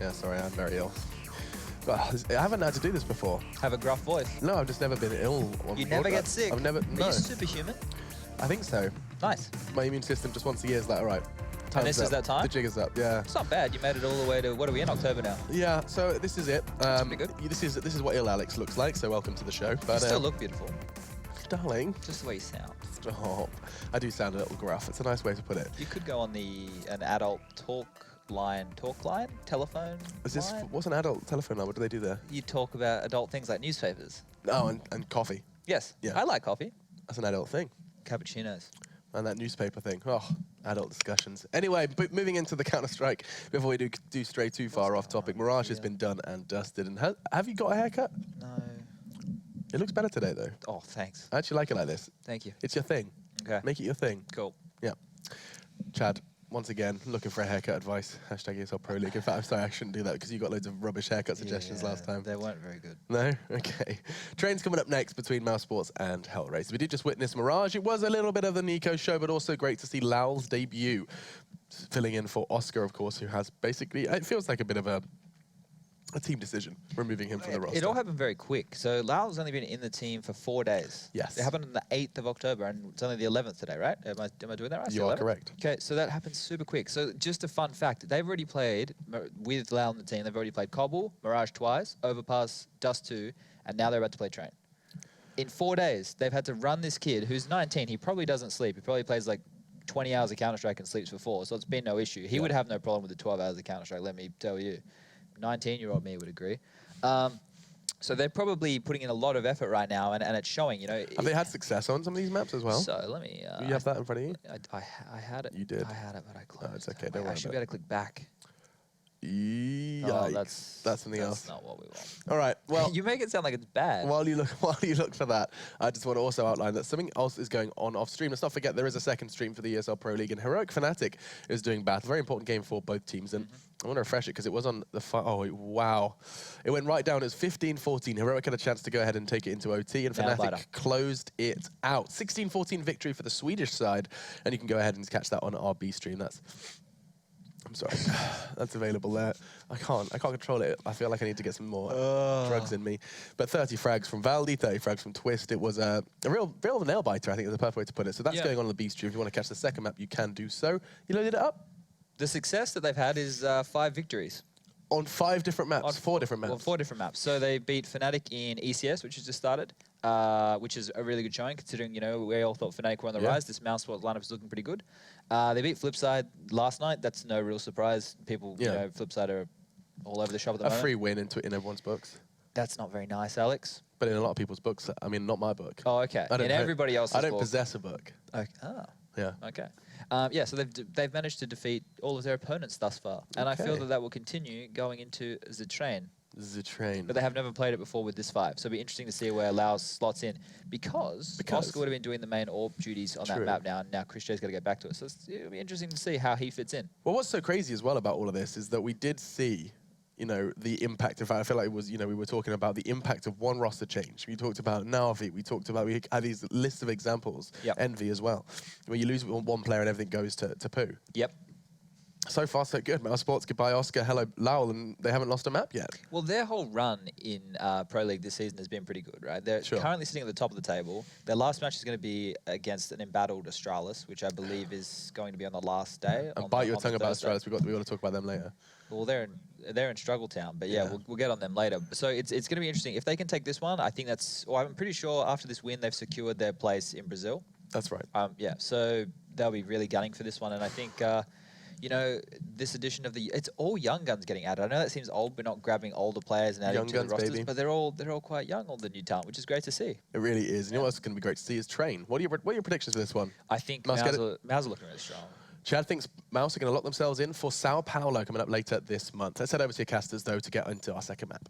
Yeah, sorry, I'm very ill. Well, I haven't had to do this before. Have a gruff voice. No, I've just never been ill. You never get sick? I've never, no. Are you superhuman? I think so. Nice. My immune system just once a year is like, all right. And this is that time? The jig is up, yeah. It's not bad. You made it all the way to, what are we in, October now? Yeah, so this is it. Pretty good. This is what ill Alex looks like, so welcome to the show. But, You still look beautiful. Darling. Just the way you sound. Stop. I do sound a little gruff. It's a nice way to put it. You could go on an adult talk line, telephone line? What's an adult telephone line? What do they do there? You talk about adult things like newspapers. Oh, and coffee. Yes. Yeah. I like coffee. That's an adult thing. Cappuccinos. And that newspaper thing. Oh, adult discussions. Anyway, moving into the Counter-Strike, before we do stray too far off topic, Mirage has been done and dusted. And have you got a haircut? No. It looks better today, though. Oh, thanks. I actually like it like this. Thank you. It's your thing. Okay. Make it your thing. Cool. Yeah. Chad, once again, looking for a haircut advice. Hashtag ESL Pro League. In fact, I'm sorry, I shouldn't do that because you got loads of rubbish haircut suggestions last time. They weren't very good. No? Okay. Train's coming up next between Mousesports and Hellraisers. We did just witness Mirage. It was a little bit of the Nico show, but also great to see Lao's debut. Filling in for Oscar, of course, who has basically, it feels like a bit of a team decision, removing him from the roster. It all happened very quick. So Lao's only been in the team for 4 days. Yes. It happened on the 8th of October, and it's only the 11th today, right? Am I doing that right? You are correct. Okay, so that happened super quick. So just a fun fact, they've already played, with Lao on the team, they've already played Cobble, Mirage twice, Overpass, Dust 2, and now they're about to play Train. In 4 days, they've had to run this kid who's 19. He probably doesn't sleep. He probably plays like 20 hours of Counter-Strike and sleeps for 4, so it's been no issue. He would have no problem with the 12 hours of Counter-Strike, let me tell you. 19-year-old me would agree. So they're probably putting in a lot of effort right now, and it's showing, you know. Have they had success on some of these maps as well? So let me... you have that in front of you? I had it. You did? I had it, but I closed. Oh, it's okay, don't worry I should be able to click back. Yikes. Oh, that's something else. That's not what we want. All right, well... You make it sound like it's bad. While you look for that, I just want to also outline that something else is going on off stream. Let's not forget there is a second stream for the ESL Pro League, and Heroic Fnatic is doing battle. Very important game for both teams, and I want to refresh it because it was on the wow. It went right down. It was 15-14. Heroic had a chance to go ahead and take it into OT, and Fnatic closed it out. 16-14 victory for the Swedish side, and you can go ahead and catch that on our B stream. I'm sorry. That's available there. I can't control it. I feel like I need to get some more drugs in me. But 30 frags from Valdi, 30 frags from Twist. It was a real nail biter, I think is the perfect way to put it. So that's going on the B stream. If you want to catch the second map, you can do so. You loaded it up? The success that they've had is 5 victories. On 5 different maps? On 4 different maps? Well, 4 different maps. So they beat Fnatic in ECS, which has just started, which is a really good showing considering, you know, we all thought Fnatic were on the rise. This Mousesports lineup is looking pretty good. They beat Flipside last night. That's no real surprise. People, you know, Flipside are all over the shop at the moment. A free win in everyone's books. That's not very nice, Alex. But in a lot of people's books. I mean, not my book. Oh, okay. In everybody else's book. I don't possess a book. Okay. Oh. Yeah. Okay. Yeah, so they've managed to defeat all of their opponents thus far. And I feel that will continue going into the Train. The Train. But they have never played it before with this 5. So it'll be interesting to see where Laos slots in. Because Oscar would have been doing the main AWP duties on that map now, and now Chris J's got to go back to it. So it'll be interesting to see how he fits in. Well, what's so crazy as well about all of this is that we did see, you know, the impact. In fact, I feel like it was, you know, we were talking about the impact of one roster change. We talked about Navi. We had these lists of examples. Envy as well, where you lose one player and everything goes to poo. Yep. So far, so good. Mousesports, goodbye, Oscar, hello, Lowell, and they haven't lost a map yet. Well, their whole run in Pro League this season has been pretty good, right? They're currently sitting at the top of the table. Their last match is going to be against an embattled Astralis, which I believe is going to be on the last day. And bite your tongue about Astralis. We got to talk about them later. Well, they're in Struggle Town, but yeah, we'll get on them later. So it's going to be interesting. If they can take this one, I think that's... Well, I'm pretty sure after this win, they've secured their place in Brazil. That's right. Yeah, so they'll be really gunning for this one, and I think... you know, this edition of it's all young guns getting added. I know that seems old, but not grabbing older players and adding to the rosters, but they're all quite young, all the new talent, which is great to see. It really is. And you know what's going to be great to see is Train. What are your predictions for this one? I think Mouse are looking really strong. Chad thinks Mouse are going to lock themselves in for Sao Paulo coming up later this month. Let's head over to your casters, though, to get into our second map.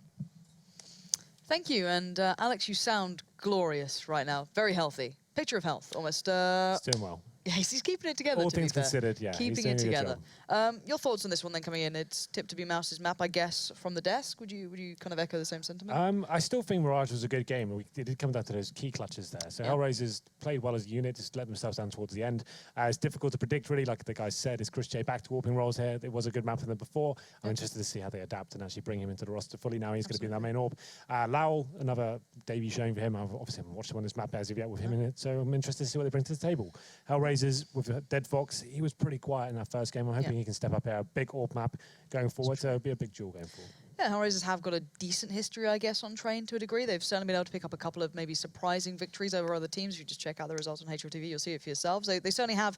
Thank you. And Alex, you sound glorious right now. Very healthy. Picture of health, almost. It's doing well. Yes, he's keeping it together. All to be things fair. considered, yeah, he's keeping doing it a good together. Your thoughts on this one then coming in? It's tipped to be Mouse's map, I guess, from the desk. Would you kind of echo the same sentiment? I still think Mirage was a good game. It did come down to those key clutches there. So Hellraisers played well as a unit, just let themselves down towards the end. It's difficult to predict, really, like the guys said. Is Chris J back to warping roles here? It was a good map for them before. I'm interested to see how they adapt and actually bring him into the roster fully now. He's going to be in that main orb. Lowell, another debut showing for him. I've obviously haven't watched him on this map as of yet with him in it, so I'm interested to see what they bring to the table. Hellraisers with Dead Fox, he was pretty quiet in that first game. I'm hoping he can step up here. A big orb map going forward, so it'll be a big duel going forward. Yeah, Hellraisers have got a decent history, I guess, on Train to a degree. They've certainly been able to pick up a couple of maybe surprising victories over other teams. If you just check out the results on HLTV, you'll see it for yourselves. They certainly have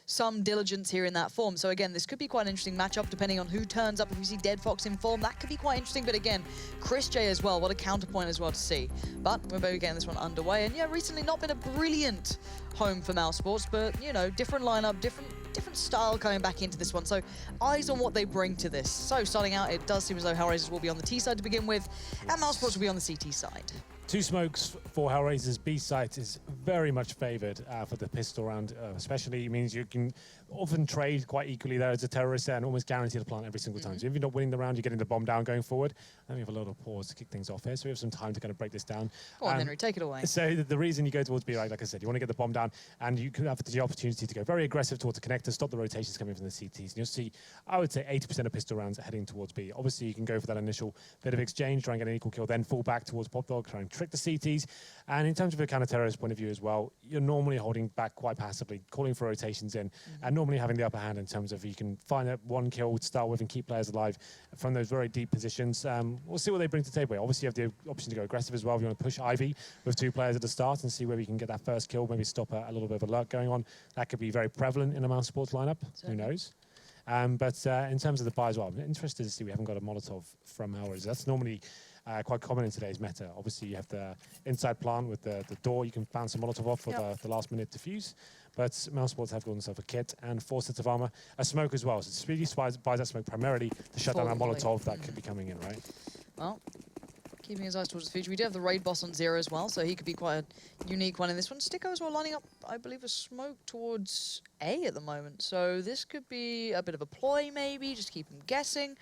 some diligence here in that form. So again, this could be quite an interesting matchup depending on who turns up. If we see Dead Fox in form, that could be quite interesting. But again, Chris J as well, what a counterpoint as well to see. But we're maybe getting this one underway. And yeah, recently not been a brilliant home for Mousesports, but you know, different lineup, different style coming back into this one. So eyes on what they bring to this. So starting out, it does seem as though Hellraisers will be on the T side to begin with, and Mousesports will be on the CT side. 2 smokes for Hellraisers. B site is very much favoured for the pistol round, especially. It means you can often trade quite equally there as a terrorist and almost guarantee to plant every single time. So if you're not winning the round, you're getting the bomb down going forward. Then we have a little pause to kick things off here, so we have some time to kind of break this down. Go on, Henry, take it away. So the reason you go towards B, like I said, you want to get the bomb down, and you could have the opportunity to go very aggressive towards the connector, stop the rotations coming from the CTs. And you'll see, I would say 80% of pistol rounds are heading towards B. Obviously, you can go for that initial bit of exchange, try and get an equal kill, then fall back towards Pop Dog, try and trick the CTs. And in terms of a counter-terrorist point of view as well, you're normally holding back quite passively, calling for rotations in, and normally having the upper hand in terms of you can find that one kill to start with and keep players alive from those very deep positions. We'll see what they bring to the table. Obviously, you have the option to go aggressive as well if you want to push Ivy with 2 players at the start and see where we can get that first kill, maybe stop a little bit of a lurk going on. That could be very prevalent in a Mousesports lineup. Who knows? But in terms of the buy as well, I'm interested to see we haven't got a Molotov from Hellraisers. That's normally quite common in today's meta. Obviously, you have the inside plant with the door. You can bounce a Molotov off for the last-minute defuse. But Mousesports have got themselves a kit and 4 sets of armor, a smoke as well. So Speedy buys that smoke primarily to shut down that Molotov that could be coming in, right? Well, keeping his eyes towards the future. We do have the raid boss on 0 as well, so he could be quite a unique one in this one. Sticko as well lining up, I believe, a smoke towards A at the moment. So this could be a bit of a ploy, maybe, just keep him guessing.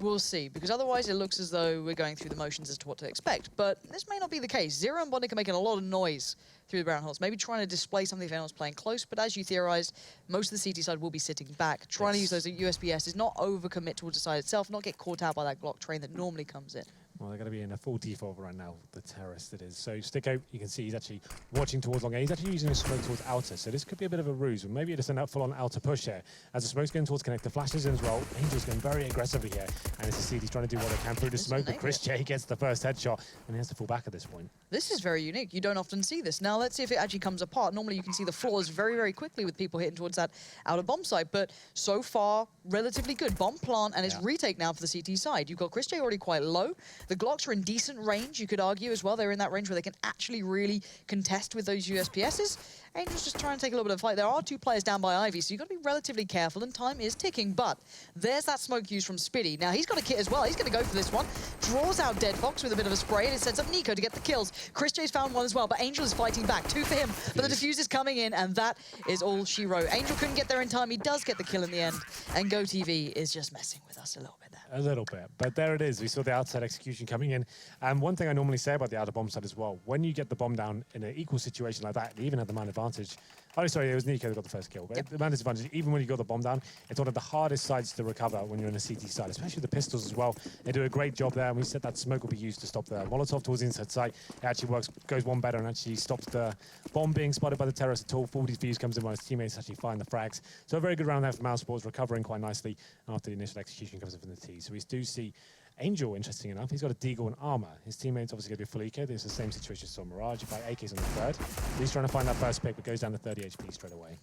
We'll see, because otherwise it looks as though we're going through the motions as to what to expect. But this may not be the case. Zero and Bondic are making a lot of noise through the brown holes, maybe trying to display something if anyone's playing close. But as you theorized, most of the CT side will be sitting back, trying to use those USBSs, not overcommit towards the side itself, not get caught out by that Glock train that normally comes in. Well, they're going to be in a full default right now, the terrorist it is. So Sticko, you can see he's actually watching towards long A. He's actually using a smoke towards outer, so this could be a bit of a ruse. Maybe it's an full-on outer push here. As the smoke's going towards connector, flashes in as well. Angel's going very aggressively here, and it's the CT trying to do what they can through the smoke, but Chris J gets the first headshot, and he has to fall back at this point. This is very unique. You don't often see this. Now, let's see if it actually comes apart. Normally, you can see the floors very, very quickly with people hitting towards that outer bomb site, but so far, relatively good. Bomb plant, and it's retake now for the CT side. You've got Chris J already quite low. The Glocks are in decent range, you could argue as well. They're in that range where they can actually really contest with those USPSs. Angel's just trying to take a little bit of a fight. There are 2 players down by Ivy, so you've got to be relatively careful, and time is ticking. But there's that smoke used from Spitty. Now, he's got a kit as well. He's going to go for this one. Draws out Dead Fox with a bit of a spray, and it sets up Nico to get the kills. Chris J's found one as well, but Angel is fighting back. 2 for him, but the defuse is coming in, and that is all she wrote. Angel couldn't get there in time. He does get the kill in the end, and GoTV is just messing with us a little bit there. A little bit, but there it is. We saw the outside execution coming in. And one thing I normally say about the outer bomb side as well, when you get the bomb down in an equal situation like that, they even had the man advantage. Oh, sorry, it was Nico that got the first kill. But the man disadvantage, even when you got the bomb down, it's one of the hardest sides to recover when you're in a CT side, especially the pistols as well. They do a great job there, and we said that smoke will be used to stop the Molotov towards the inside side. It actually works, goes one better, and actually stops the bomb being spotted by the terrorist at all. 40 views comes in while his teammates actually find the frags. So a very good round there for Mousesports, recovering quite nicely after the initial execution comes in from the T. So we do see Angel, interesting enough, he's got a Deagle and armor. His teammate's obviously going to be full eco. There's the same situation as Mirage. You buy AKs on the 3rd. He's trying to find that first pick, but goes down to 30 HP straight away.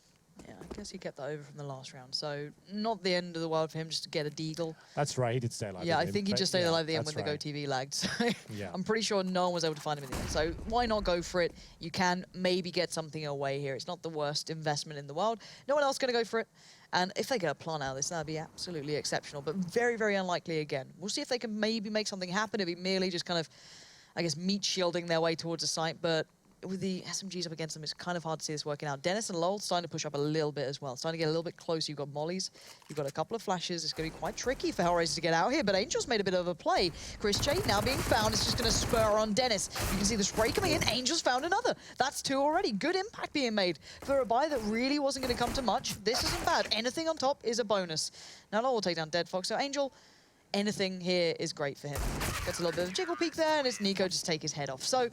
Yeah, I guess he kept that over from the last round. So not the end of the world for him just to get a Deagle. That's right, he did stay alive. Yeah, I think he just stayed alive at the end when the GoTV lagged. So I'm pretty sure no one was able to find him in the end. So why not go for it? You can maybe get something away here. It's not the worst investment in the world. No one else going to go for it. And if they get a plant out of this, that'd be absolutely exceptional, but very, very unlikely again. We'll see if they can maybe make something happen. It'd be merely just kind of, I guess, meat shielding their way towards a site, but with the SMGs up against them, it's kind of hard to see this working out. Dennis and Lowell starting to push up a little bit as well. Starting to get a little bit closer. You've got mollies. You've got a couple of flashes. It's going to be quite tricky for Hellraisers to get out here, but Angel's made a bit of a play. Chris J now being found. It's just going to spur on Dennis. You can see the spray coming in. Angel's found another. That's 2 already. Good impact being made for a buy that really wasn't going to come to much. This isn't bad. Anything on top is a bonus. Now Lowell will take down Dead Fox. So Angel, anything here is great for him. Gets a little bit of a jiggle peek there, and it's Nico just take his head off. So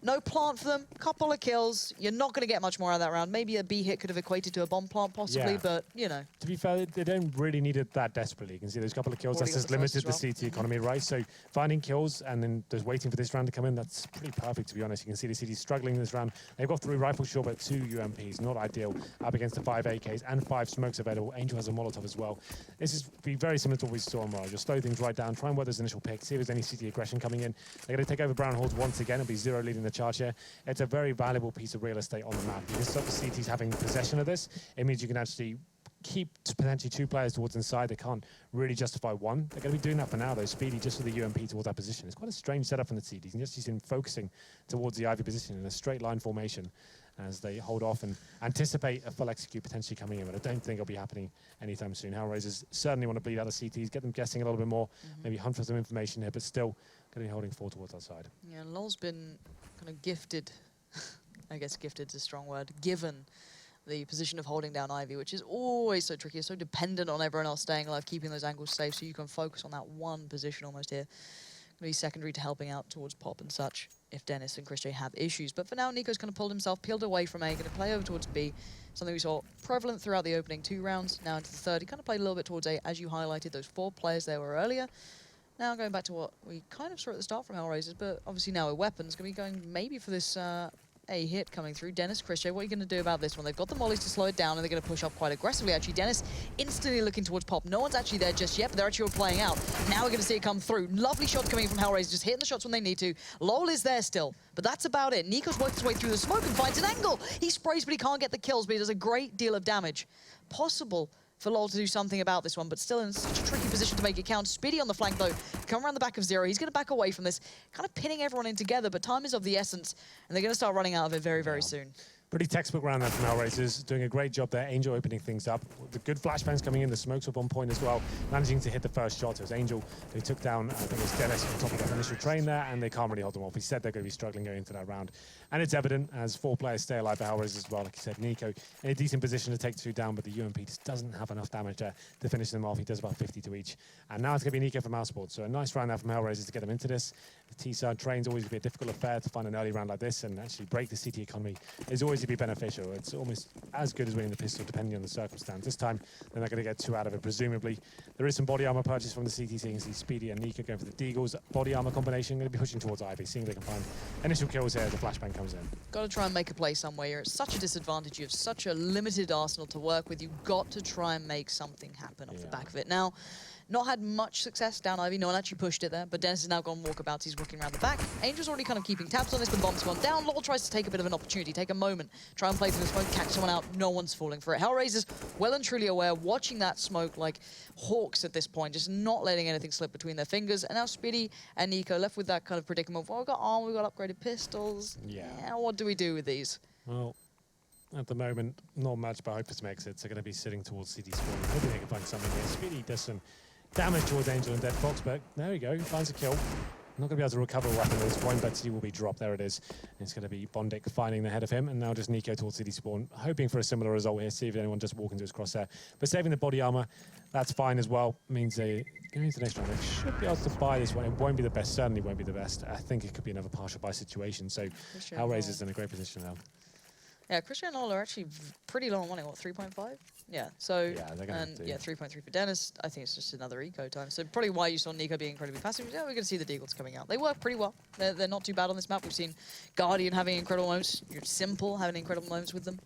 no plant for them, couple of kills. You're not going to get much more out of that round. Maybe a B hit could have equated to a bomb plant possibly, Yeah. but, you know. To be fair, they don't really need it that desperately. You can see those couple of kills. Already That's got just the first limited as the CT economy, right? So finding kills and then just waiting for this round to come in, that's pretty perfect, to be honest. You can see the CT struggling this round. They've got 3 rifle shot, but 2 UMPs. Not ideal. Up against the 5 AKs and 5 smokes available. Angel has a Molotov as well. This is be very similar to what we saw on Mirage. You'll slow things right down, try and work those initial picks, see if there's any CT aggression coming in. They're going to take over Brown Halls once again. It'll be 0 leading the charge here. It's a very valuable piece of real estate on the map. You can stop the CTs having possession of this. It means you can actually keep potentially 2 players towards inside. They can't really justify 1. They're going to be doing that for now, though. Speedy just with the UMP towards that position. It's quite a strange setup from the CTs. You can just see them focusing towards the Ivy position in a straight line formation as they hold off and anticipate a full execute potentially coming in, but I don't think it'll be happening anytime soon. Hellraisers certainly want to bleed out the CTs, get them guessing a little bit more, maybe hunt for some information here, but still going to be holding 4 towards outside. Yeah, Lol's been kind of gifted. I guess gifted is a strong word. Given the position of holding down Ivy, which is always so tricky, so dependent on everyone else staying alive, keeping those angles safe, so you can focus on that one position almost here. Going to be secondary to helping out towards Pop and such if Dennis and Chris J have issues. But for now, Nico's kind of pulled himself, peeled away from A, going to play over towards B. Something we saw prevalent throughout the opening 2 rounds. Now into the third, he kind of played a little bit towards A, as you highlighted, those 4 players there were earlier. Now going back to what we kind of saw at the start from Hellraisers, but obviously now with weapons, going to be going maybe for this A hit coming through. Dennis, Chris J, what are you going to do about this one? They've got the mollies to slow it down, and they're going to push up quite aggressively, actually. Dennis instantly looking towards Pop. No one's actually there just yet, but they're actually all playing out. Now we're going to see it come through. Lovely shots coming in from Hellraisers, just hitting the shots when they need to. Lowell is there still, but that's about it. Nico's worked his way through the smoke and finds an angle. He sprays, but he can't get the kills, but he does a great deal of damage. Possible for Lowell to do something about this one, but still in such a tricky position to make it count. Speedy on the flank, though, come around the back of Zero. He's going to back away from this, kind of pinning everyone in together, but time is of the essence, and they're going to start running out of it very, very soon. Pretty textbook round there from Hellraisers, doing a great job there. Angel opening things up. The good flashbangs coming in, the smokes up on point as well, managing to hit the first shot. It was Angel who took down, I think it was Dennis on top of that initial train there, and they can't really hold them off. He said they're going to be struggling going into that round. And it's evident as 4 players stay alive for Hellraisers as well. Like you said, Nico in a decent position to take 2 down, but the UMP just doesn't have enough damage to finish them off. He does about 50 to each. And now it's going to be Nico from Mousesports. So a nice round there from Hellraisers to get them into this. The T-side train's always going to be a difficult affair to find an early round like this, and actually break the CT economy is always going to be beneficial. It's almost as good as winning the pistol, depending on the circumstance. This time, they're not going to get 2 out of it, presumably. There is some body armor purchase from the CT, so you can see Speedy and Nico going for the Deagles. Body armor combination, going to be pushing towards Ivy, seeing if they can find initial kills here as the flashbang comes in. Got to try and make a play somewhere. You're at such a disadvantage. You have such a limited arsenal to work with. You've got to try and make something happen off the back of it. Now, not had much success down Ivy. No one actually pushed it there, but Dennis has now gone walkabouts. He's looking around the back. Angel's already kind of keeping tabs on this. The bomb's gone down. Lowell tries to take a bit of an opportunity, take a moment, try and play through the smoke, catch someone out. No one's falling for it. Hellraisers, well and truly aware, watching that smoke like hawks at this point, just not letting anything slip between their fingers. And now Speedy and Nico left with that kind of predicament. Well, we've got armor, we've got upgraded pistols. Yeah, what do we do with these? Well, at the moment, not much, but I hope for some exits. They're going to be sitting towards CT spawn. Hoping they can find something here. Speedy does some damage towards Angel and Dead Fox, but there we go, finds a kill. Not going to be able to recover a weapon at this point, but he will be dropped. There it is. And it's going to be Bondic finding the head of him, and now just Nico towards City Spawn, hoping for a similar result here, see if anyone just walk into his crosshair. But saving the body armor, that's fine as well. Means they going into the next round, they should be able to buy this one. It won't be the best, certainly won't be the best. I think it could be another partial buy situation, so Hellraiser's in a great position now. Yeah, Christian and Ola are actually pretty low on money. What, 3.5? Yeah, so, yeah, they're gonna and yeah, 3.3 for Dennis. I think it's just another eco time. So probably why you saw Nico being incredibly passive. Yeah, we're going to see the Deagles coming out. They work pretty well. They're not too bad on this map. We've seen Guardian having incredible moments. You're Simple having incredible moments with them.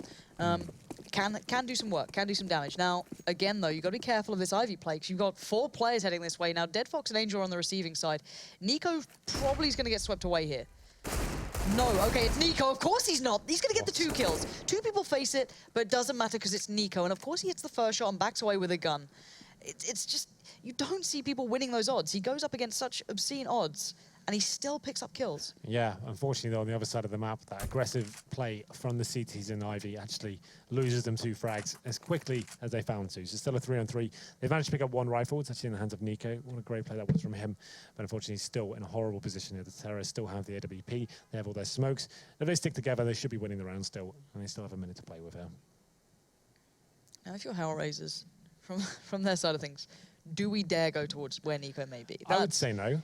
Can do some work, can do some damage. Now, again, though, you've got to be careful of this Ivy play, because you've got 4 players heading this way. Now, Dead Fox and Angel are on the receiving side. Nico probably is going to get swept away here. No, okay, it's Nico. Of course he's not. He's going to get the 2 kills. 2 people face it, but it doesn't matter because it's Nico. And of course he hits the first shot and backs away with a gun. It's just, you don't see people winning those odds. He goes up against such obscene odds and he still picks up kills. Yeah, unfortunately, though, on the other side of the map, that aggressive play from the CTs in Ivy actually loses them 2 frags as quickly as they found to. So still a 3-on-3. They've managed to pick up 1 rifle. It's actually in the hands of Nico. What a great play that was from him. But unfortunately, he's still in a horrible position here. The terrorists still have the AWP. They have all their smokes. If they stick together, they should be winning the round still. And they still have a minute to play with here. Now, if you're Hellraisers, from their side of things, do we dare go towards where Nico may be? I would say no.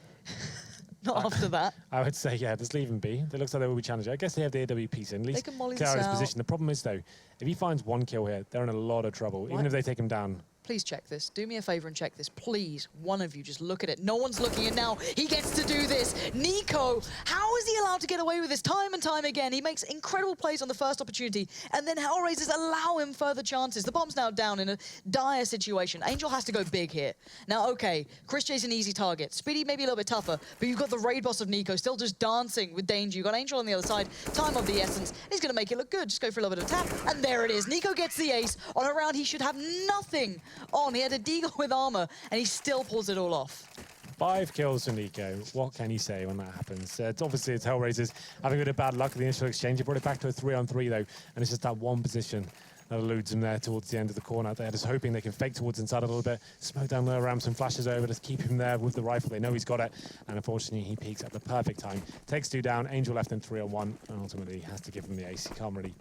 Not after that. I would say, yeah, just leave him be. It looks like they will be challenging. I guess they have the AWPs in. At least can molly clear out this his out. position. The problem is, though, if he finds 1 kill here, they're in a lot of trouble. Even if they take him down. Please check this. Do me a favor and check this. Please, one of you, just look at it. No one's looking, and now he gets to do this. Nico, how is he allowed to get away with this time and time again? He makes incredible plays on the first opportunity, and then Hellraisers allow him further chances. The bomb's now down in a dire situation. Angel has to go big here. Now, okay, Chris J's an easy target. Speedy maybe a little bit tougher, but you've got the raid boss of Nico still just dancing with danger. You've got Angel on the other side. Time of the essence. He's going to make it look good. Just go for a little bit of tap, and there it is. Nico gets the ace on a round he should have nothing on. He had a deagle with armor, and he still pulls it all off. 5 kills for Nico. What can he say when that happens? It's obviously it's Hellraisers having a bit of bad luck at the initial exchange. He brought it back to a 3-on-3 though, and it's just that one position that eludes him there towards the end of the corner. They're just hoping they can fake towards inside a little bit, smoke down low, ram some flashes over, just keep him there with the rifle. They know he's got it, and unfortunately he peaks at the perfect time. Takes 2 down, Angel left in 3-on-1, and ultimately has to give him the ace. He can't really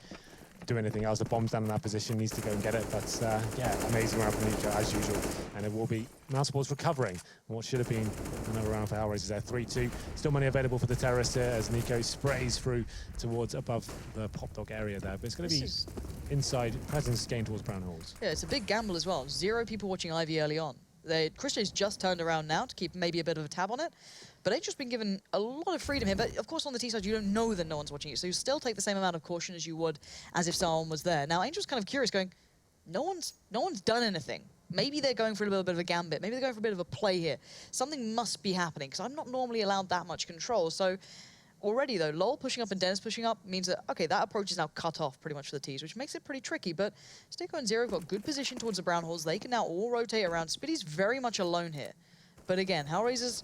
do anything else. The bomb's down in that position, needs to go and get it. But yeah, amazing round from Nico as usual. And it will be Mousesports recovering what should have been another round for Hellraisers there. 3-2. Still money available for the terrorists here as Nico sprays through towards above the pop dog area there. But it's going to be inside presence gained towards Brown Halls. Yeah, it's a big gamble as well. 0 people watching Ivy early on. Chris J's just turned around now to keep maybe a bit of a tab on it. But Angel's been given a lot of freedom here. But of course, on the T side, you don't know that no one's watching you. So you still take the same amount of caution as you would as if someone was there. Now, Angel's kind of curious, going, no one's done anything. Maybe they're going for a little bit of a gambit. Maybe they're going for a bit of a play here. Something must be happening, because I'm not normally allowed that much control. So already, though, Lol pushing up and Dennis pushing up means that, okay, that approach is now cut off pretty much for the T's, which makes it pretty tricky. But Sticko and Zero have got good position towards the Brown Halls. They can now all rotate around. Spitty's very much alone here. But again, Hellraisers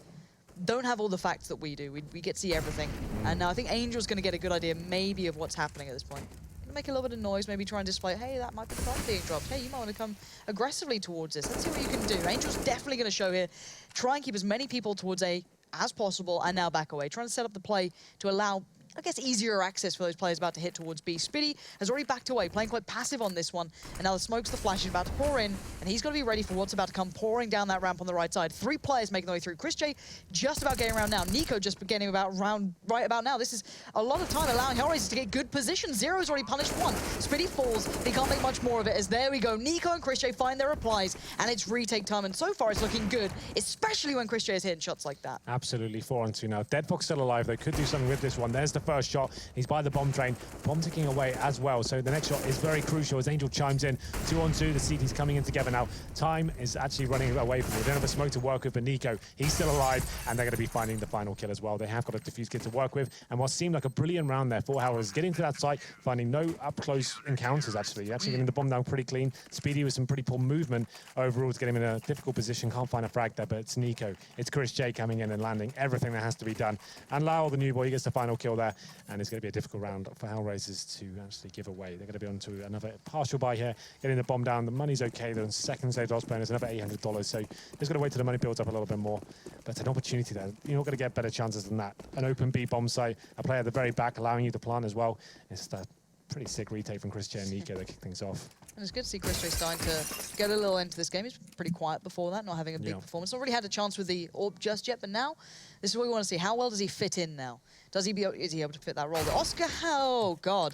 don't have all the facts that we do. We get to see everything. And now I think Angel's going to get a good idea maybe of what's happening at this point. Make a little bit of noise, maybe try and display, hey, that might be the bomb being dropped. Hey, you might want to come aggressively towards this. Let's see what you can do. Angel's definitely going to show here. Try and keep as many people towards A as possible, and now back away. Trying to set up the play to allow, I guess, easier access for those players about to hit towards B. Spitty has already backed away, playing quite passive on this one. And now the smokes, the flash is about to pour in, and he's got to be ready for what's about to come pouring down that ramp on the right side. 3 players making their way through. Chris J just about getting around now. Nico just getting right about now. This is a lot of time allowing Hellraisers to get good position. Zero's already punished 1. Spitty falls. He can't make much more of it, as there we go. Nico and Chris J find their replies, and it's retake time. And so far, it's looking good, especially when Chris J is hitting shots like that. Absolutely, 4-on-2 now. Deadbox still alive. They could do something with this one. There's the first shot. He's by the bomb train. Bomb ticking away as well. So the next shot is very crucial as Angel chimes in. 2-on-2. The CT's coming in together now. Time is actually running away from you. They don't have a smoke to work with, but Nico, he's still alive, and they're going to be finding the final kill as well. They have got a defuse kit to work with, and what seemed like a brilliant round there for Hellraisers, getting to that site, finding no up-close encounters, actually getting the bomb down pretty clean. Speedy with some pretty poor movement overall to get him in a difficult position. Can't find a frag there, but it's Nico. It's Chris J coming in and landing everything that has to be done. And Lau, the new boy, he gets the final kill there, and it's going to be a difficult round for Hellraisers to actually give away. They're going to be on to another partial buy here, getting the bomb down. The money's okay. The second stage loss bonus, another $800. So just got to wait till the money builds up a little bit more. But an opportunity there. You're not going to get better chances than that. An open B bomb site, a player at the very back allowing you to plant as well. It's a pretty sick retake from Chris J and Nico that kick things off. And it's good to see Chris J starting to get a little into this game. He's been pretty quiet before that, not having a big performance. Not really had a chance with the AWP just yet, but now this is what we want to see. How well does he fit in now? Is he able to fit that role? Oscar, oh God.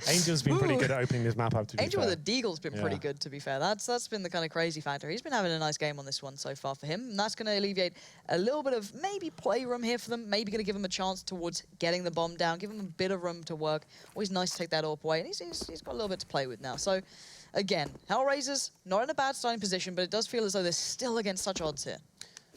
Angel's been pretty good at opening this map up, to be Angel fair. with a deagle's been pretty good, to be fair. That's been the kind of crazy factor. He's been having a nice game on this one so far for him, and that's going to alleviate a little bit of maybe playroom here for them, maybe going to give him a chance towards getting the bomb down, give him a bit of room to work. Always nice to take that AWP away, and he's got a little bit to play with now. So, again, Hellraisers, not in a bad starting position, but it does feel as though they're still against such odds here.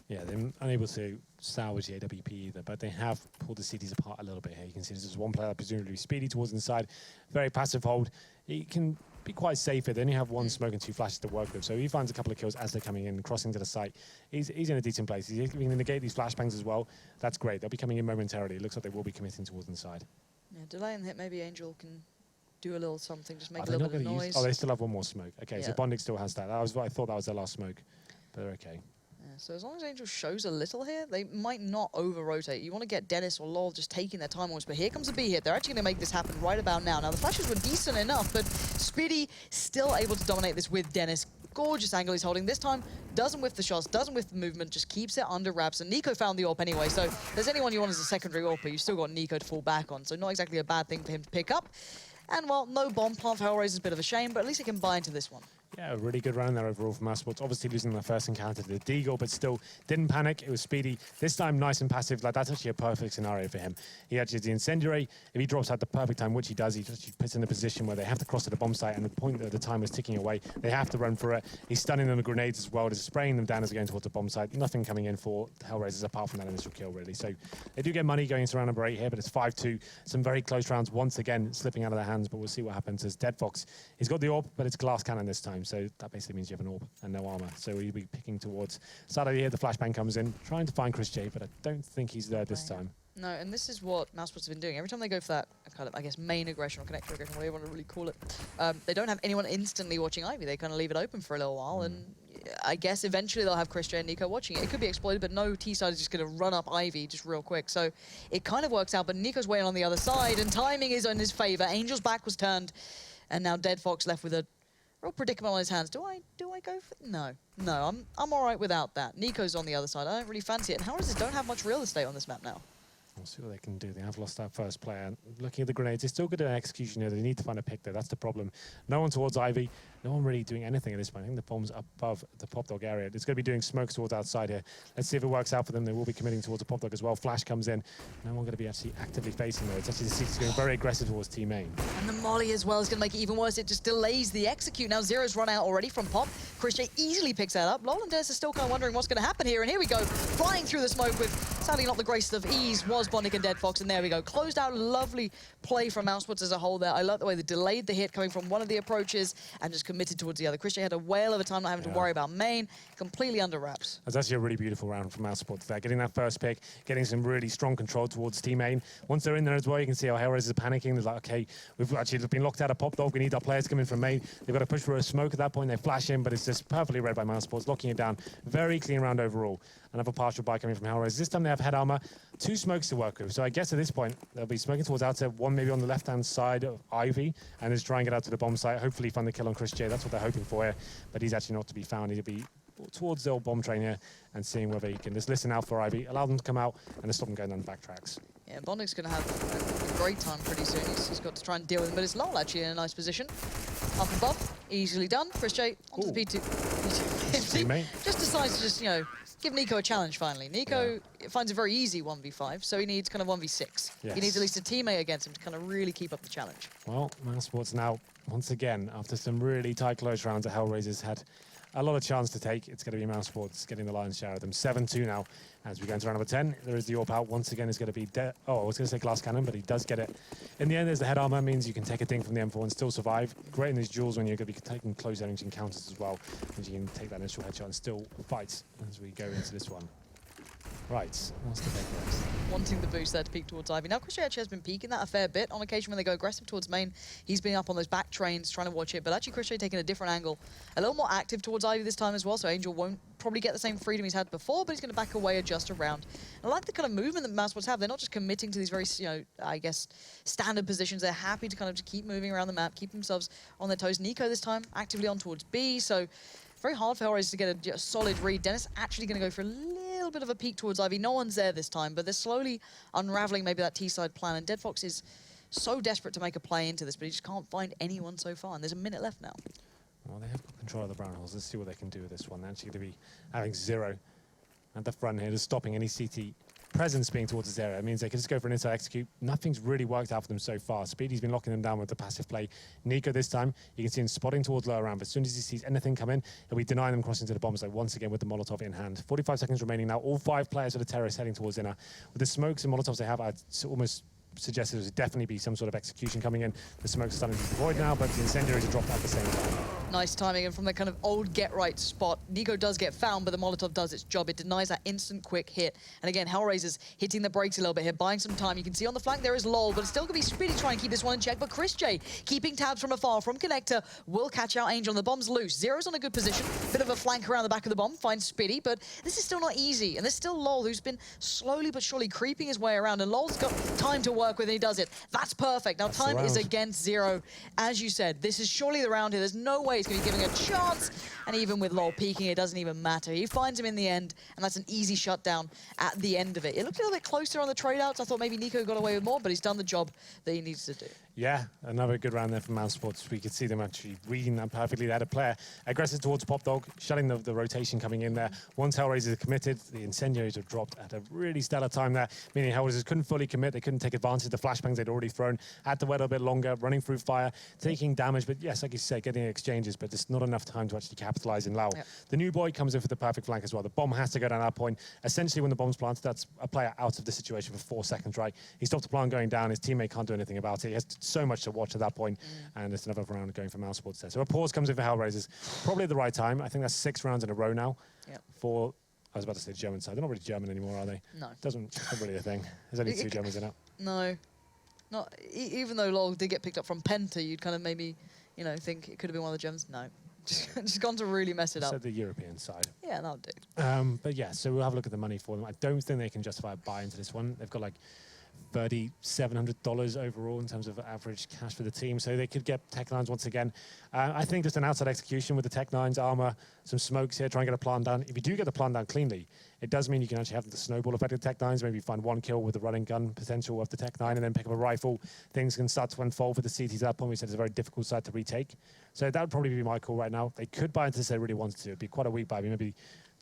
Yeah, they're unable to salvage the AWP either, but they have pulled the CTs apart a little bit here. You can see there's one player, presumably Speedy, towards inside. Very passive hold. He can be quite safe here. They only have 1 smoke and 2 flashes to work with. So he finds a couple of kills as they're coming in, crossing to the site. He's in a decent place. He's going to negate these flashbangs as well. That's great. They'll be coming in momentarily. It looks like they will be committing towards inside. Yeah, delay and hit. Maybe Angel can do a little something, just make a they're little not bit of gonna noise. Oh, they still have 1 more smoke. Okay, so Yeah. Bondig still has that. That was what I thought that was their last smoke. But they're okay. Yeah, so as long as Angel shows a little here, they might not over-rotate. You want to get Dennis or Lol just taking their time almost, but here comes a B hit. They're actually going to make this happen right about now. Now, the flashes were decent enough, but Speedy still able to dominate this with Dennis. Gorgeous angle he's holding. This time, doesn't whiff the shots, doesn't whiff the movement, just keeps it under wraps. And Nico found the AWP anyway, so if there's anyone you want as a secondary AWPer, you've still got Nico to fall back on, so not exactly a bad thing for him to pick up. And, well, no bomb plant for Hellraisers, a bit of a shame, but at least he can buy into this one. Yeah, a really good round there overall from Mousesports. Obviously losing their first encounter to the Deagle, but still didn't panic. It was Speedy. This time nice and passive. Like, that's actually a perfect scenario for him. He actually has the incendiary. If he drops out the perfect time, which he does, he just puts in a position where they have to cross to the bomb site, and the point that the time is ticking away, they have to run for it. He's stunning them with grenades as well, just spraying them down as they're going towards the bomb site. Nothing coming in for Hellraisers apart from that initial kill, really. So they do get money going into round number 8 here, but it's 5-2. Some very close rounds once again slipping out of their hands, but we'll see what happens as Dead Fox. He's got the AWP, but it's glass cannon this time, so that basically means you have an AWP and no armor. So he'll be picking towards Saturday here. The flashbang comes in, trying to find Chris J, but I don't think he's there this time. No, and this is what Mousesports have been doing. Every time they go for that kind of, I guess, main aggression or connector aggression, whatever you want to really call it, they don't have anyone instantly watching Ivy. They kind of leave it open for a little while, and I guess eventually they'll have Chris J and Nico watching it. It could be exploited, but no T-side is just going to run up Ivy just real quick. So it kind of works out, but Nico's waiting on the other side, and timing is in his favor. Angel's back was turned, and now Dead Fox left with a real predicament on his hands. Do I go for... No, I'm all right without that. Nico's on the other side. I don't really fancy it. And Hellraisers don't have much real estate on this map now. We'll see what they can do. They have lost that first player. Looking at the grenades, they're still good at execution here. They need to find a pick there. That's the problem. No one towards Ivy. No one really doing anything at this point. I think the bomb's above the pop dog area. It's going to be doing smokes towards outside here. Let's see if it works out for them. They will be committing towards the pop dog as well. Flash comes in. No one going to be actually actively facing there. It's actually the Seekers going very aggressive towards team main. And the molly as well is going to make it even worse. It just delays the execute. Now Zero's run out already from pop. Chris J easily picks that up. Lol and Dennis are still kind of wondering what's going to happen here. And here we go. Flying through the smoke with, sadly not the grace of ease, was Bondic and Dead Fox. And there we go. Closed out. Lovely play from Mousesports as a whole there. I love the way they delayed the hit coming from one of the approaches and just committed towards the other. Chris J had a whale of a time not having to worry about main. Completely under wraps. That's actually a really beautiful round from Mousesports there. Getting that first pick, getting some really strong control towards team main. Once they're in there as well, you can see how Hellraisers are panicking. They're like, okay, we've actually been locked out of pop dog. We need our players coming from main. They've got to push for a smoke at that point. They flash in, but it's just perfectly read by Mousesports, locking it down. Very clean round overall. Another partial buy coming from Hellraisers. This time they have head armor, 2 smokes to work with. So I guess at this point, they'll be smoking towards outside, one maybe on the left-hand side of Ivy, and just try and get out to the bomb site. Hopefully find the kill on Chris J. That's what they're hoping for here. But he's actually not to be found. He'll be towards the old bomb train here and seeing whether he can just listen out for Ivy, allow them to come out, and just stop them going down the back tracks. Yeah, Bondic's going to have a great time pretty soon. He's got to try and deal with him, but it's Lol actually in a nice position. Up above, easily done. Chris J onto the P2. Just decides to just, you know, give Nico a challenge finally. Nico finds a very easy 1v5, so he needs kind of 1v6. Yes. He needs at least a teammate against him to kind of really keep up the challenge. Well, Mousesports now, once again, after some really tight close rounds that Hellraisers had a lot of chance to take, it's going to be Mousesports getting the lion's share of them. 7-2 now as we go into round number 10. There is the AWP out. Once again, it's going to be... I was going to say glass cannon, but he does get it. In the end, there's the head armor. Means you can take a ding from the M4 and still survive. Great in these duels when you're going to be taking close range encounters as well. And you can take that initial headshot and still fight as we go into this one. Right, what's the pick next? Wanting the boost there to peek towards Ivy. Now, Chris J actually has been peeking that a fair bit. On occasion, when they go aggressive towards main, he's been up on those back trains trying to watch it. But actually, Chris J taking a different angle. A little more active towards Ivy this time as well, so Angel won't probably get the same freedom he's had before, but he's going to back away, adjust around. And I like the kind of movement that Mousesports have. They're not just committing to these very, you know, I guess, standard positions. They're happy to kind of just keep moving around the map, keep themselves on their toes. Nico this time actively on towards B, so very hard for Hellraisers to get a solid read. Dennis actually going to go for a little bit of a peek towards Ivy. No one's there this time, but they're slowly unraveling maybe that T-side plan. And Dead Fox is so desperate to make a play into this, but he just can't find anyone so far. And there's a minute left now. Well, they have got control of the brown holes. Let's see what they can do with this one. They're actually going to be having 0 at the front here, just stopping any CT presence being towards this area. It means they can just go for an inside execute. Nothing's really worked out for them so far. Speedy's been locking them down with the passive play. Nico this time, you can see him spotting towards lower round, but as soon as he sees anything come in, he'll be denying them crossing to the bomb zone once again with the Molotov in hand. 45 seconds remaining now. All 5 players of the terrorists heading towards inner. With the smokes and Molotovs they have, I'd almost suggested there would definitely be some sort of execution coming in. The smoke's starting to be deployed now, but the incendiaries are dropped at the same time. Nice timing, and from the kind of old get-right spot, Nico does get found, but the Molotov does its job. It denies that instant quick hit. And again, Hellraisers hitting the brakes a little bit here, buying some time. You can see on the flank there is LOL, but it's still going to be Spitty trying to keep this one in check. But Chris J, keeping tabs from afar from Connector, will catch out Angel, and the bomb's loose. Zero's on a good position. Bit of a flank around the back of the bomb, finds Spitty, but this is still not easy. And there's still LOL, who's been slowly but surely creeping his way around, and LOL's got time to work with, and he does it. That's perfect. Now, time is against Zero. As you said, this is surely the round here. There's no way he's going to be giving a chance. And even with LOL peeking, it doesn't even matter. He finds him in the end, and that's an easy shutdown at the end of it. It looked a little bit closer on the trade-outs. I thought maybe Nico got away with more, but he's done the job that he needs to do. Yeah, another good round there from Mousesports. We could see them actually reading that perfectly. They had a player aggressive towards Pop Dog, shutting the rotation coming in there. Once Hellraisers are committed, the incendiaries are dropped at a really stellar time there, meaning Hellraisers couldn't fully commit. They couldn't take advantage of the flashbangs they'd already thrown. Had to wait a bit longer, running through fire, taking damage. But yes, like you said, getting exchanges, but it's not enough time to actually capitalize in Lao. Yep. The new boy comes in for the perfect flank as well. The bomb has to go down that point. Essentially, when the bomb's planted, that's a player out of the situation for 4 seconds, right? He stopped the plant going down. His teammate can't do anything about it. He has so much to watch at that point, and it's another round going for Mousesports there. So a pause comes in for Hellraisers, probably at the right time. I think that's 6 rounds in a row now. Yep. For, I was about to say German side. They're not really German anymore, are they? No. Not really a thing. There's only 2 Germans in it. No. Not, even though LOL did get picked up from Penta, you'd kind of maybe, you know, think it could have been one of the Germans. No. Just gone to really mess it up. So the European side. Yeah, that'll do. But yeah, so we'll have a look at the money for them. I don't think they can justify a buy into this one. They've got like $3,700 overall in terms of average cash for the team, so they could get Tech 9s once again. I think just an outside execution with the Tech 9s, armor, some smokes here, try and get a plant down. If you do get the plant down cleanly, it does mean you can actually have the snowball effect of Tech 9s, maybe find 1 kill with the running gun potential of the Tech 9 and then pick up a rifle. Things can start to unfold for the CTs at that point. We said it's a very difficult side to retake. So that would probably be my call right now. They could buy into this if they really wanted to. It'd be quite a weak buy, maybe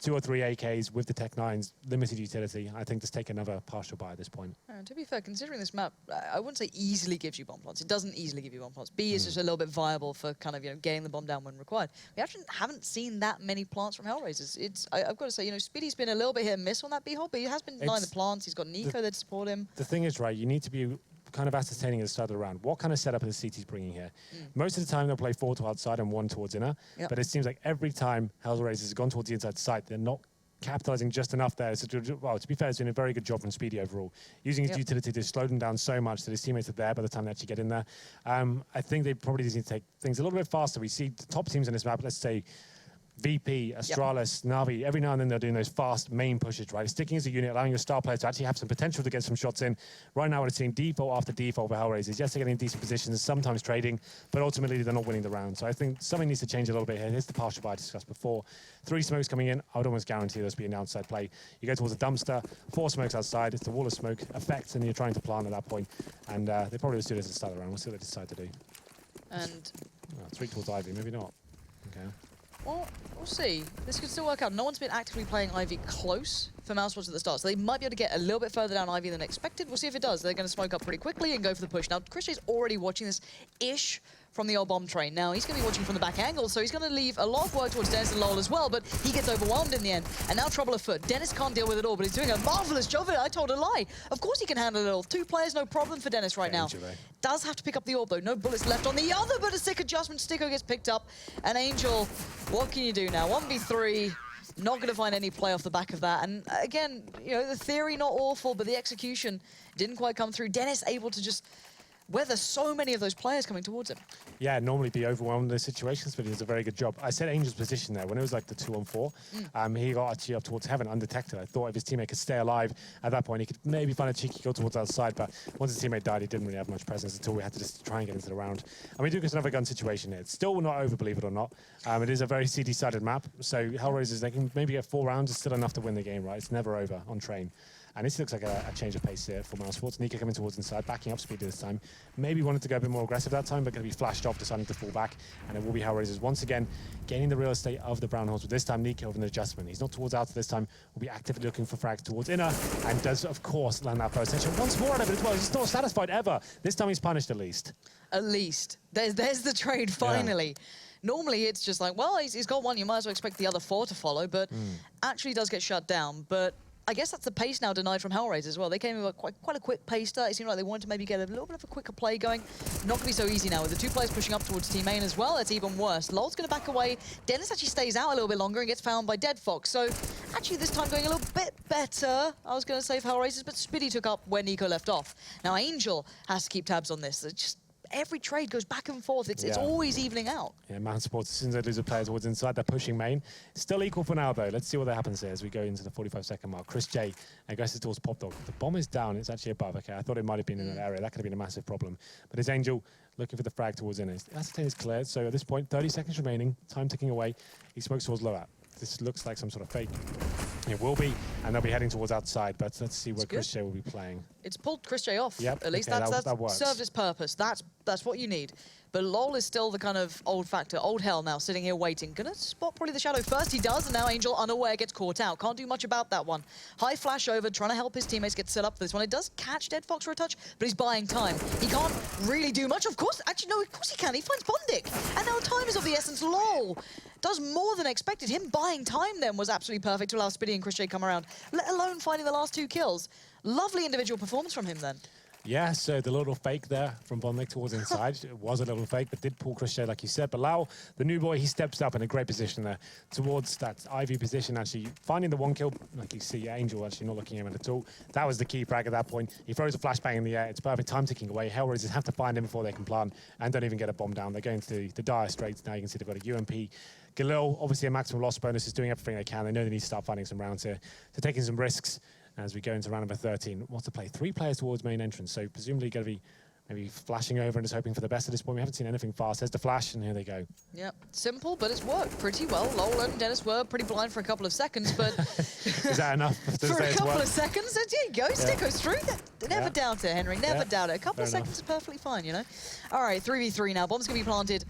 2 or 3 AKs with the Tech 9s, limited utility. I think just take another partial buy at this point. To be fair, considering this map, I wouldn't say easily gives you bomb plants. It doesn't easily give you bomb plants. B is just a little bit viable for kind of, you know, getting the bomb down when required. We actually haven't seen that many plants from Hellraisers. I've got to say, you know, Spitty's been a little bit hit and miss on that B hole, but he has been denying the plants. He's got Nico there to support him. The thing is, right, you need to be kind of ascertaining at the start of the round what kind of setup are the CTs bringing here. Most of the time they'll play 4 to outside and 1 towards inner, but it seems like every time Hellraisers has gone towards the inside site, they're not capitalizing just enough there. So to be fair, it's been a very good job from Speedy overall, using his utility to slow them down so much that his teammates are there by the time they actually get in there. I think they probably just need to take things a little bit faster. We see the top teams in this map, let's say VP, Astralis, Navi, every now and then they're doing those fast main pushes, right? Sticking as a unit, allowing your star player to actually have some potential to get some shots in. Right now we're seeing default after default for Hellraisers. Yes, they're getting decent positions, sometimes trading, but ultimately they're not winning the round. So I think something needs to change a little bit here. Here's the partial buy I discussed before. 3 smokes coming in. I would almost guarantee there's be an outside play. You go towards a dumpster, 4 smokes outside. It's the wall of smoke effect, and you're trying to plant at that point. And they probably just do this at the start of the round. We'll see what they decide to do. And 3 towards Ivy, maybe not. Okay. Well, we'll see. This could still work out. No one's been actively playing Ivy close for Mousesports at the start, so they might be able to get a little bit further down Ivy than expected. We'll see if it does. They're going to smoke up pretty quickly and go for the push. Now, Chris is already watching this-ish from the old bomb train. Now, he's going to be watching from the back angle, so he's going to leave a lot of work towards Dennis and LOL as well, but he gets overwhelmed in the end. And now trouble afoot. Dennis can't deal with it all, but he's doing a marvelous job of it. I told a lie. Of course he can handle it all. 2 players, no problem for Dennis right now. Does have to pick up the orb, though. No bullets left on the other, but a sick adjustment. Sticko gets picked up. And Angel, what can you do now? 1v3. Not going to find any play off the back of that. And again, you know, the theory not awful, but the execution didn't quite come through. Dennis able to just weather so many of those players coming towards him. Yeah, normally be overwhelmed in those situations, but he does a very good job. I said Angel's position there when it was like the 2-on-4. He got actually up towards heaven undetected. I thought if his teammate could stay alive at that point, he could maybe find a cheeky kill towards the outside, but once his teammate died, he didn't really have much presence until we had to just try and get into the round. And we do get another gun situation here. It's still not over, believe it or not. It is a very CD-sided map, so Hellraisers, they can maybe get 4 rounds. It's still enough to win the game, right? It's never over on train. And this looks like a change of pace here for Mousesports. Nika coming towards inside, backing up Speedy this time. Maybe wanted to go a bit more aggressive that time, but going to be flashed off, deciding to fall back. And it will be Hellraisers once again gaining the real estate of the brown holes. But this time, Nika with an adjustment. He's not towards outer this time. Will be actively looking for frags towards inner. And does, of course, land that first attention. Once more out of it as well. He's not satisfied ever. This time he's punished at least. At least. There's the trade finally. Yeah. Normally it's just like, well, he's got 1. You might as well expect the other 4 to follow. But actually does get shut down. But I guess that's the pace now denied from Hellraisers as well. They came in with quite a quick pace start. It seemed like they wanted to maybe get a little bit of a quicker play going. Not going to be so easy now with the 2 players pushing up towards team main as well. It's even worse. Lol's going to back away. Dennis actually stays out a little bit longer and gets found by Dead Fox. So actually this time going a little bit better, I was going to say, for Hellraisers, but Spiddy took up where Nico left off. Now Angel has to keep tabs on this. It's just every trade goes back and forth. It's always evening out. Yeah, Mousesports, as soon as they lose a player towards inside, they're pushing main. Still equal for now, though. Let's see what happens here as we go into the 45-second mark. Chris J aggressive towards Pop Dog. The bomb is down. It's actually above. Okay, I thought it might have been in that area. That could have been a massive problem. But it's Angel looking for the frag towards in. Ascertain is cleared. So at this point, 30 seconds remaining. Time ticking away. He smokes towards low out. This looks like some sort of fake. It will be, and they'll be heading towards outside, but let's see where Chris J will be playing. It's pulled Chris J off. Yep, At least okay, that's that works. served its purpose. That's what you need. But LOL is still the kind of old factor, old hell now, sitting here waiting. Gonna spot probably the shadow first. He does, and now Angel, unaware, gets caught out. Can't do much about that one. High flash over, trying to help his teammates get set up for this one. It does catch Dead Fox for a touch, but he's buying time. He can't really do much. Of course, actually, no, of course he can. He finds Bondic. And now time is of the essence. LOL does more than expected. Him buying time then was absolutely perfect to allow Spiddy and Chris J come around, let alone finding the last 2 kills. Lovely individual performance from him then. Yeah, so the little fake there from Bondic towards inside. It was a little fake, but did pull Chris J, like you said. But Lau, the new boy, he steps up in a great position there towards that Ivy position, actually finding the 1 kill. Like you see, Angel actually not looking at him at all. That was the key frag at that point. He throws a flashbang in the air. It's perfect, time ticking away. Hellraisers have to find him before they can plant and don't even get a bomb down. They're going to the dire straits. Now you can see they've got a UMP. Galil, obviously a maximum loss bonus, is doing everything they can. They know they need to start finding some rounds here. So taking some risks as we go into round number 13. Wants to play 3 players towards main entrance, so presumably going to be maybe flashing over and just hoping for the best at this point. We haven't seen anything fast. There's the flash, and here they go. Yep, simple, but it's worked pretty well. LOL and Dennis were pretty blind for a couple of seconds, but... Is that enough? For a couple of seconds, there you go. Stick goes through. Never doubt it, Henry. Never doubt it. A couple of seconds is perfectly fine, you know? All right, 3v3 now. Bomb's going to be planted.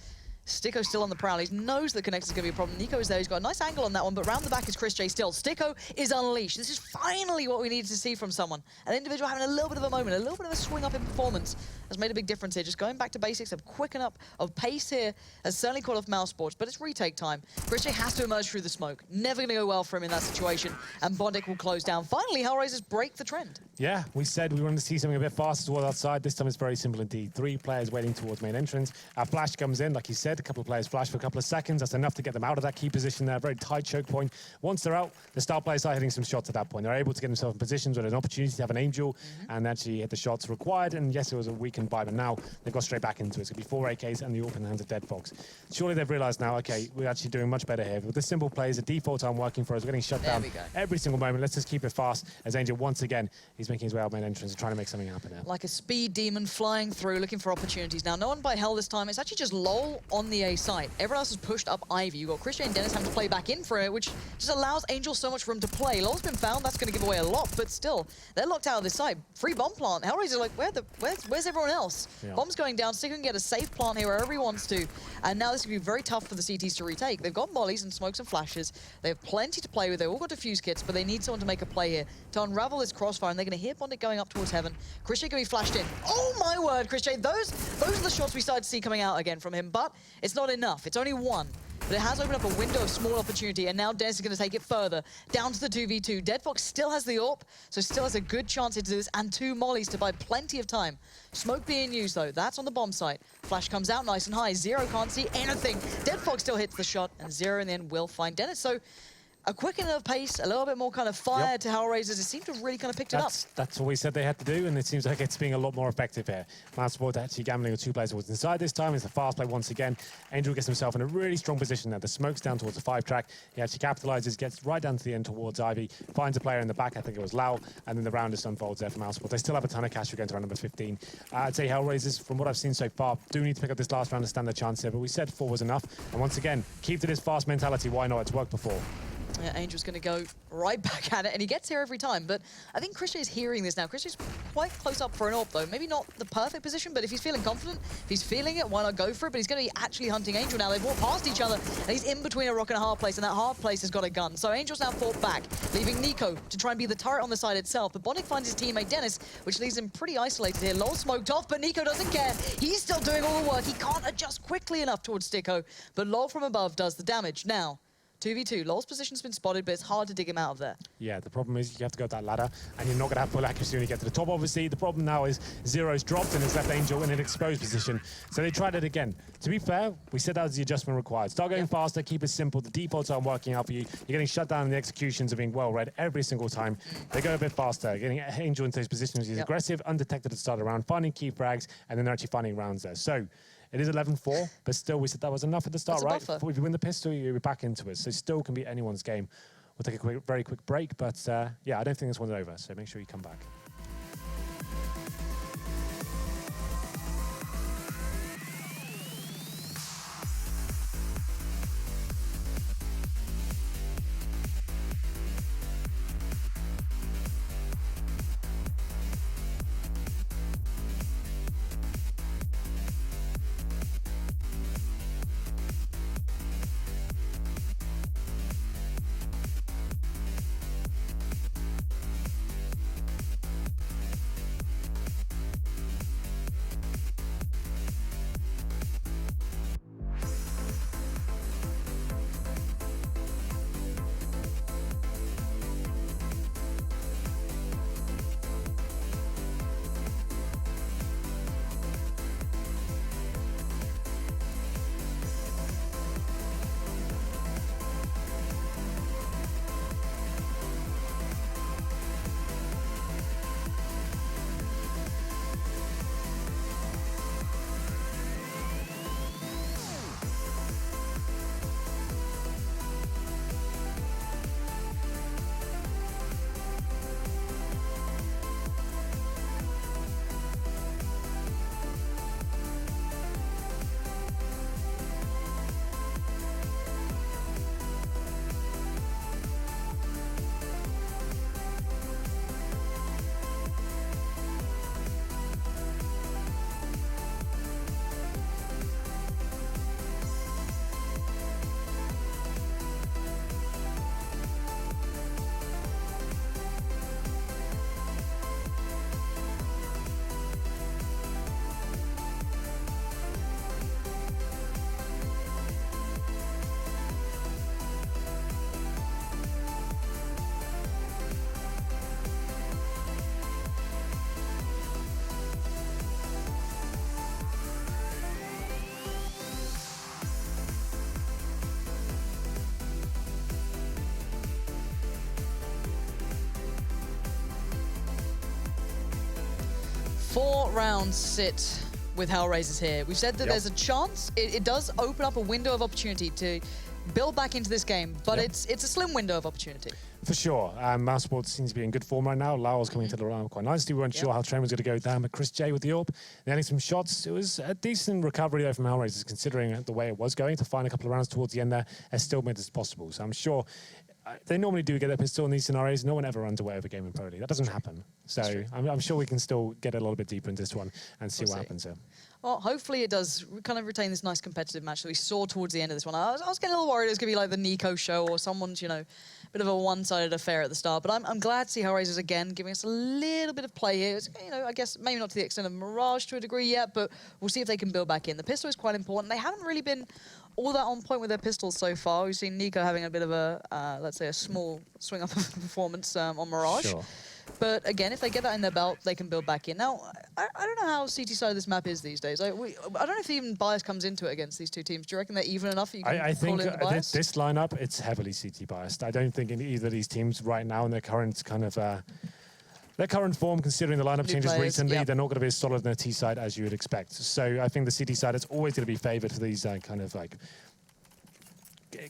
Sticko still on the prowl. He knows the connector's going to be a problem. Nico is there. He's got a nice angle on that one, but round the back is Chris J still. Sticko is unleashed. This is finally what we needed to see from someone. An individual having a little bit of a moment, a little bit of a swing up in performance has made a big difference here. Just going back to basics of quicken up, of pace here has certainly caught off Mousesports, but it's retake time. Chris J has to emerge through the smoke. Never going to go well for him in that situation, and Bondic will close down. Finally, Hellraisers break the trend. Yeah, we said we wanted to see something a bit faster towards outside. This time it's very simple indeed. 3 players waiting towards main entrance. Our flash comes in, like you said, a couple of players flash for a couple of seconds. That's enough to get them out of that key position there. Very tight choke point. Once they're out, the star players are hitting some shots at that point. They're able to get themselves in positions where there's an opportunity to have an Angel and actually hit the shots required. And yes, it was a weakened buy, but now they've got straight back into it. It's going to be 4 AKs and the open hands of Dead Fox. Surely they've realized now, okay, we're actually doing much better here. With the simple plays, the default time working for us. We're getting shut down every single moment. Let's just keep it fast as Angel, once again, he's making his way out main entrance and trying to make something happen there. Like a speed demon flying through, looking for opportunities. Now, no one by Hell this time. It's actually just LOL on the A site. Everyone else has pushed up Ivy. You've got Chris J and Dennis having to play back in for it, which just allows Angel so much room to play. LOL's been found. That's going to give away a lot, but still, they're locked out of this site. Free bomb plant. Hellraisers are like, where's everyone else? Yeah. Bomb's going down. Stick can get a safe plant here wherever he wants to. And now this will be very tough for the CTs to retake. They've got mollies and smokes and flashes. They have plenty to play with. They've all got defuse kits, but they need someone to make a play here to unravel this crossfire, and they're going to hear Bondic going up towards heaven. Chris J going to be flashed in. Oh my word, Chris J. Those are the shots we started to see coming out again from him, but it's not enough. It's only 1. But it has opened up a window of small opportunity, and now Dennis is going to take it further, down to the 2v2. Dead Fox still has the AWP, so still has a good chance to do this, and 2 mollies to buy plenty of time. Smoke being used, though. That's on the bomb site. Flash comes out nice and high. Zero can't see anything. Dead Fox still hits the shot, and Zero in the end will find Dennis. So a quickening of pace, a little bit more kind of fire to Hellraisers. It seemed to have really kind of picked it up. That's what we said they had to do, and it seems like it's being a lot more effective here. Mousesports actually gambling with 2 players towards inside this time. It's a fast play once again. Angel gets himself in a really strong position there. The smoke's down towards the 5 track. He actually capitalizes, gets right down to the end towards Ivy, finds a player in the back. I think it was Lau, and then the round just unfolds there for Mousesports. They still have a ton of cash. We're going to round number 15. I'd say Hellraisers, from what I've seen so far, do need to pick up this last round to stand their chance here, but we said 4 was enough. And once again, keep to this fast mentality. Why not? It's worked before. Yeah, Angel's going to go right back at it, and he gets here every time. But I think Chris J is hearing this now. Chris J is quite close up for an AWP, though. Maybe not the perfect position, but if he's feeling confident, if he's feeling it, why not go for it? But he's going to be actually hunting Angel now. They've walked past each other, and he's in between a rock and a hard place, and that hard place has got a gun. So Angel's now fought back, leaving Nico to try and be the turret on the side itself. But Bondic finds his teammate Dennis, which leaves him pretty isolated here. LOL smoked off, but Nico doesn't care. He's still doing all the work. He can't adjust quickly enough towards Sticko, but LOL from above does the damage. Now, 2v2. Lol's position's been spotted, but it's hard to dig him out of there. Yeah, the problem is you have to go up that ladder, and you're not going to have full accuracy when you get to the top. Obviously, the problem now is Zero's dropped and has left Angel in an exposed position. So they tried it again. To be fair, we said that was the adjustment required. Start going faster, keep it simple. The defaults aren't working out for you. You're getting shut down, and the executions are being well read every single time. They go a bit faster, getting Angel into his positions. He's aggressive, undetected at the start of the round, finding key frags, and then they're actually finding rounds there. So it is 11-4, but still, we said that was enough at the start, right? If you win the pistol, you're back into it. So still can be anyone's game. We'll take a very quick break, but yeah, I don't think this one's over, so make sure you come back. Four rounds sit with Hellraisers here. We've said that there's a chance. It does open up a window of opportunity to build back into this game, but it's a slim window of opportunity. For sure. Mousesports seems to be in good form right now. Lao's coming to the round quite nicely. We weren't sure how Train was going to go down, but Chris J with the AWP, getting some shots. It was a decent recovery though from Hellraisers, considering the way it was going. To find a couple of rounds towards the end there has still made this possible. So I'm sure they normally do get their pistol in these scenarios. No one ever runs away with a game in Pro League. That doesn't happen. So I'm sure we can still get a little bit deeper into this one and see what happens here. Well, hopefully it does kind of retain this nice competitive match that we saw towards the end of this one. I was getting a little worried it was going to be like the Nico show or someone's, you know, bit of a one-sided affair at the start. But I'm glad to see Hellraisers again giving us a little bit of play here. It's, you know, I guess maybe not to the extent of Mirage to a degree yet, but we'll see if they can build back in. The pistol is quite important. They haven't really been all that on point with their pistols so far. We've seen Nico having a bit of a, let's say, a small swing up of performance on Mirage. Sure. But again, if they get that in their belt, they can build back in. Now, I don't know how CT side of this map is these days. I don't know if even bias comes into it against these two teams. Do you reckon they're even enough that you can I think call in the bias? this lineup, it's heavily CT biased. I don't think in either of these teams right now in their current kind of their current form, considering the lineup changes recently, they're not going to be as solid in their T side as you would expect. So I think the CT side is always going to be favoured for these kind of like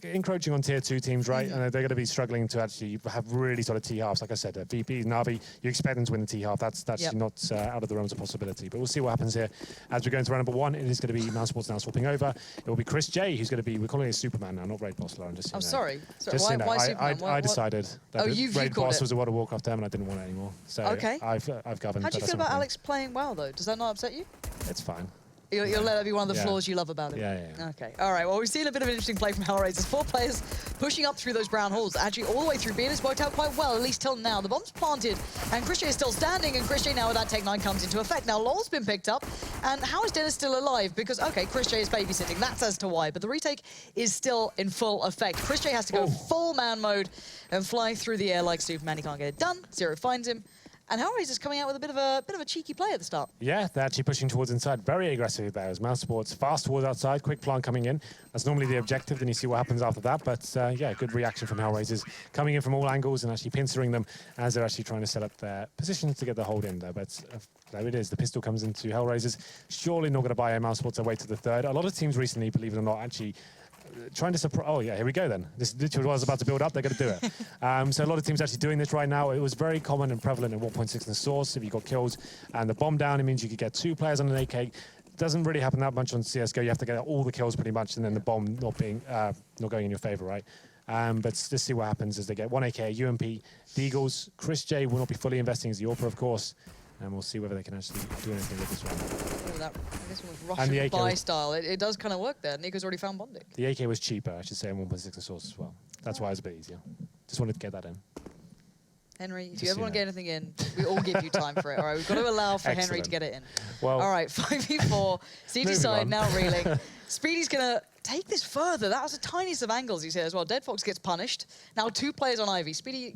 encroaching on tier 2 teams, right? And they're going to be struggling to actually have really solid T-halves. Like I said, VP, Na'Vi, you expect them to win the T-half. That's not out of the realms of possibility. But we'll see what happens here. As we go into round number 1, it is going to be Mousesports now swapping over. It will be Chris J, who's going to be, we're calling it Superman now, not Raid Boss, Lauren. Just I'm sorry. Just why Superman? I decided that Raid Boss was a World of Warcraft term and I didn't want it anymore. So I've governed. How do you feel about Alex playing well, though? Does that not upset you? It's fine. You'll let that be one of the Yeah. flaws you love about it. Yeah. Okay. All right. Well, we've seen a bit of an interesting play from Hellraisers. 4 players pushing up through those brown halls. Actually, all the way through B, and it's worked out quite well, at least till now. The bomb's planted, and Christian is still standing, and Christian now with that Tech 9 comes into effect. Now, Lol's been picked up, and how is Dennis still alive? Because, okay, Christian is babysitting. That's as to why, but the retake is still in full effect. Christian has to go full man mode and fly through the air like Superman. He can't get it done. Zero finds him. And Hellraiser's coming out with a bit of a cheeky play at the start. Yeah, they're actually pushing towards inside very aggressively there as Mousesports fast towards outside, quick plant coming in. That's normally the objective, then you see what happens after that. But yeah, good reaction from Hellraisers, coming in from all angles and actually pincering them as they're actually trying to set up their positions to get the hold in there. But there it is, the pistol comes into Hellraisers. Surely not going to buy a Mousesports away to the third. A lot of teams recently, believe it or not, actually trying to surprise. Oh yeah, here we go then. This is literally what I was about to build up. They're going to do it. So a lot of teams actually doing this right now. It was very common and prevalent in 1.6 in the source. If you got kills and the bomb down, it means you could get 2 players on an AK. It doesn't really happen that much on CS:GO. You have to get all the kills pretty much, and then the bomb not going in your favor, right? But let's see what happens as they get 1 AK, UMP, Deagles. Chris J will not be fully investing as the AWPer, of course. And we'll see whether they can actually do anything with this one. Oh, that, I guess, was Russian buy style. It does kind of work there. Nico's already found Bondic. The AK was cheaper, I should say, in 1.6 in source as well. That's why it was a bit easier. Just wanted to get that in. Henry, if you ever want to get anything in, we all give you time for it. All right, we've got to allow for Henry to get it in. Well, all right, 5v4. CT side now reeling. Speedy's going to take this further. That was the tiniest of angles, you say, as well. Dead Fox gets punished. Now 2 players on Ivy. Speedy,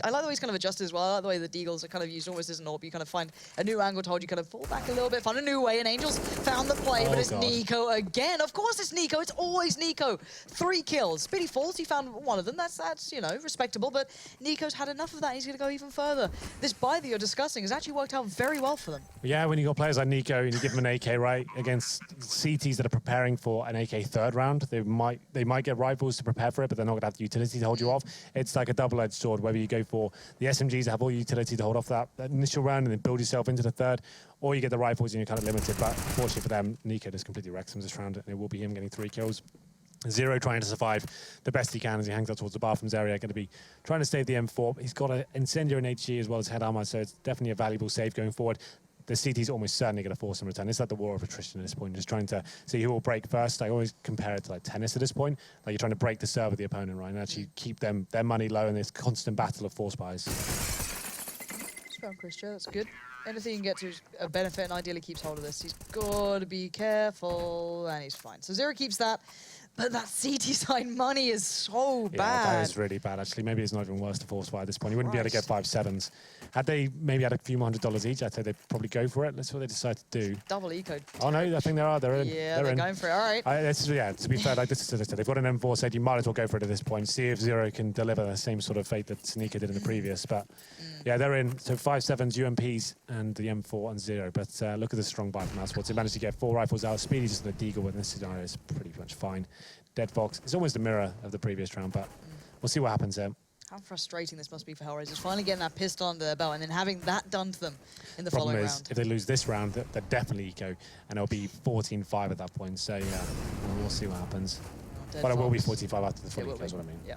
I like the way he's kind of adjusted as well. I like the way the Deagles are kind of used almost as an AWP. You kind of find a new angle to hold you kind of fall back a little bit, find a new way, and Angels found the play, but it's Nico again. Of course it's Nico. It's always Nico. 3 kills. Speedy falls. He found one of them. That's you know, respectable, but Nico's had enough of that. He's going to go even further. This buy that you're discussing has actually worked out very well for them. Yeah, when you got players like Nico and you give them an AK, right, against CTs that are preparing for an AK third round, they might get rifles to prepare for it, but they're not going to have the utility to hold you off. It's like a double-edged sword, whether you go for the SMGs that have all utility to hold off that initial round and then build yourself into the third, or you get the rifles and you're kind of limited. But fortunately for them, Nico just completely wrecks them this round, and it will be him getting 3 kills. Zero trying to survive the best he can as he hangs out towards the bathrooms area, going to be trying to save the M4. He's got an incendiary and HG as well as head armor, so it's definitely a valuable save going forward. The CT's almost certainly going to force him to return. It's like the war of attrition at this point, just trying to see who will break first. I always compare it to like tennis at this point. Like you're trying to break the serve of the opponent, right, and actually keep their money low in this constant battle of force buys. Strong Christian, that's good. Anything you can get to is a benefit, and ideally keeps hold of this. He's got to be careful, and he's fine. So Zero keeps that. But that CT side money is so bad. Yeah, that is really bad, actually. Maybe it's not even worse to force buy at this point. You wouldn't be able to get 5.7s. Had they maybe had a few more $100s each, I'd say they'd probably go for it. That's what they decide to do. Double eco. Oh, no, I think they are. They're in. Yeah, they're going for it. All right. Yeah, to be fair, like this is they've got an M4 said you might as well go for it at this point. See if Zero can deliver the same sort of fate that Sneaker did in the previous. But yeah, they're in. So 5.7s, UMPs, and the M4 and Zero. But look at the strong buy from Mousesports. They managed to get 4 rifles out. Speedy just in the Deagle in this scenario is pretty much fine. Dead Fox. It's almost a mirror of the previous round, but we'll see what happens there. How frustrating this must be for Hellraisers, finally getting that pistol under their belt and then having that done to them in the following round. If they lose this round, they're definitely eco, and it'll be 14-5 at that point. So yeah, we'll see what happens. But it will be 45 after the 40, is what I mean. Yeah.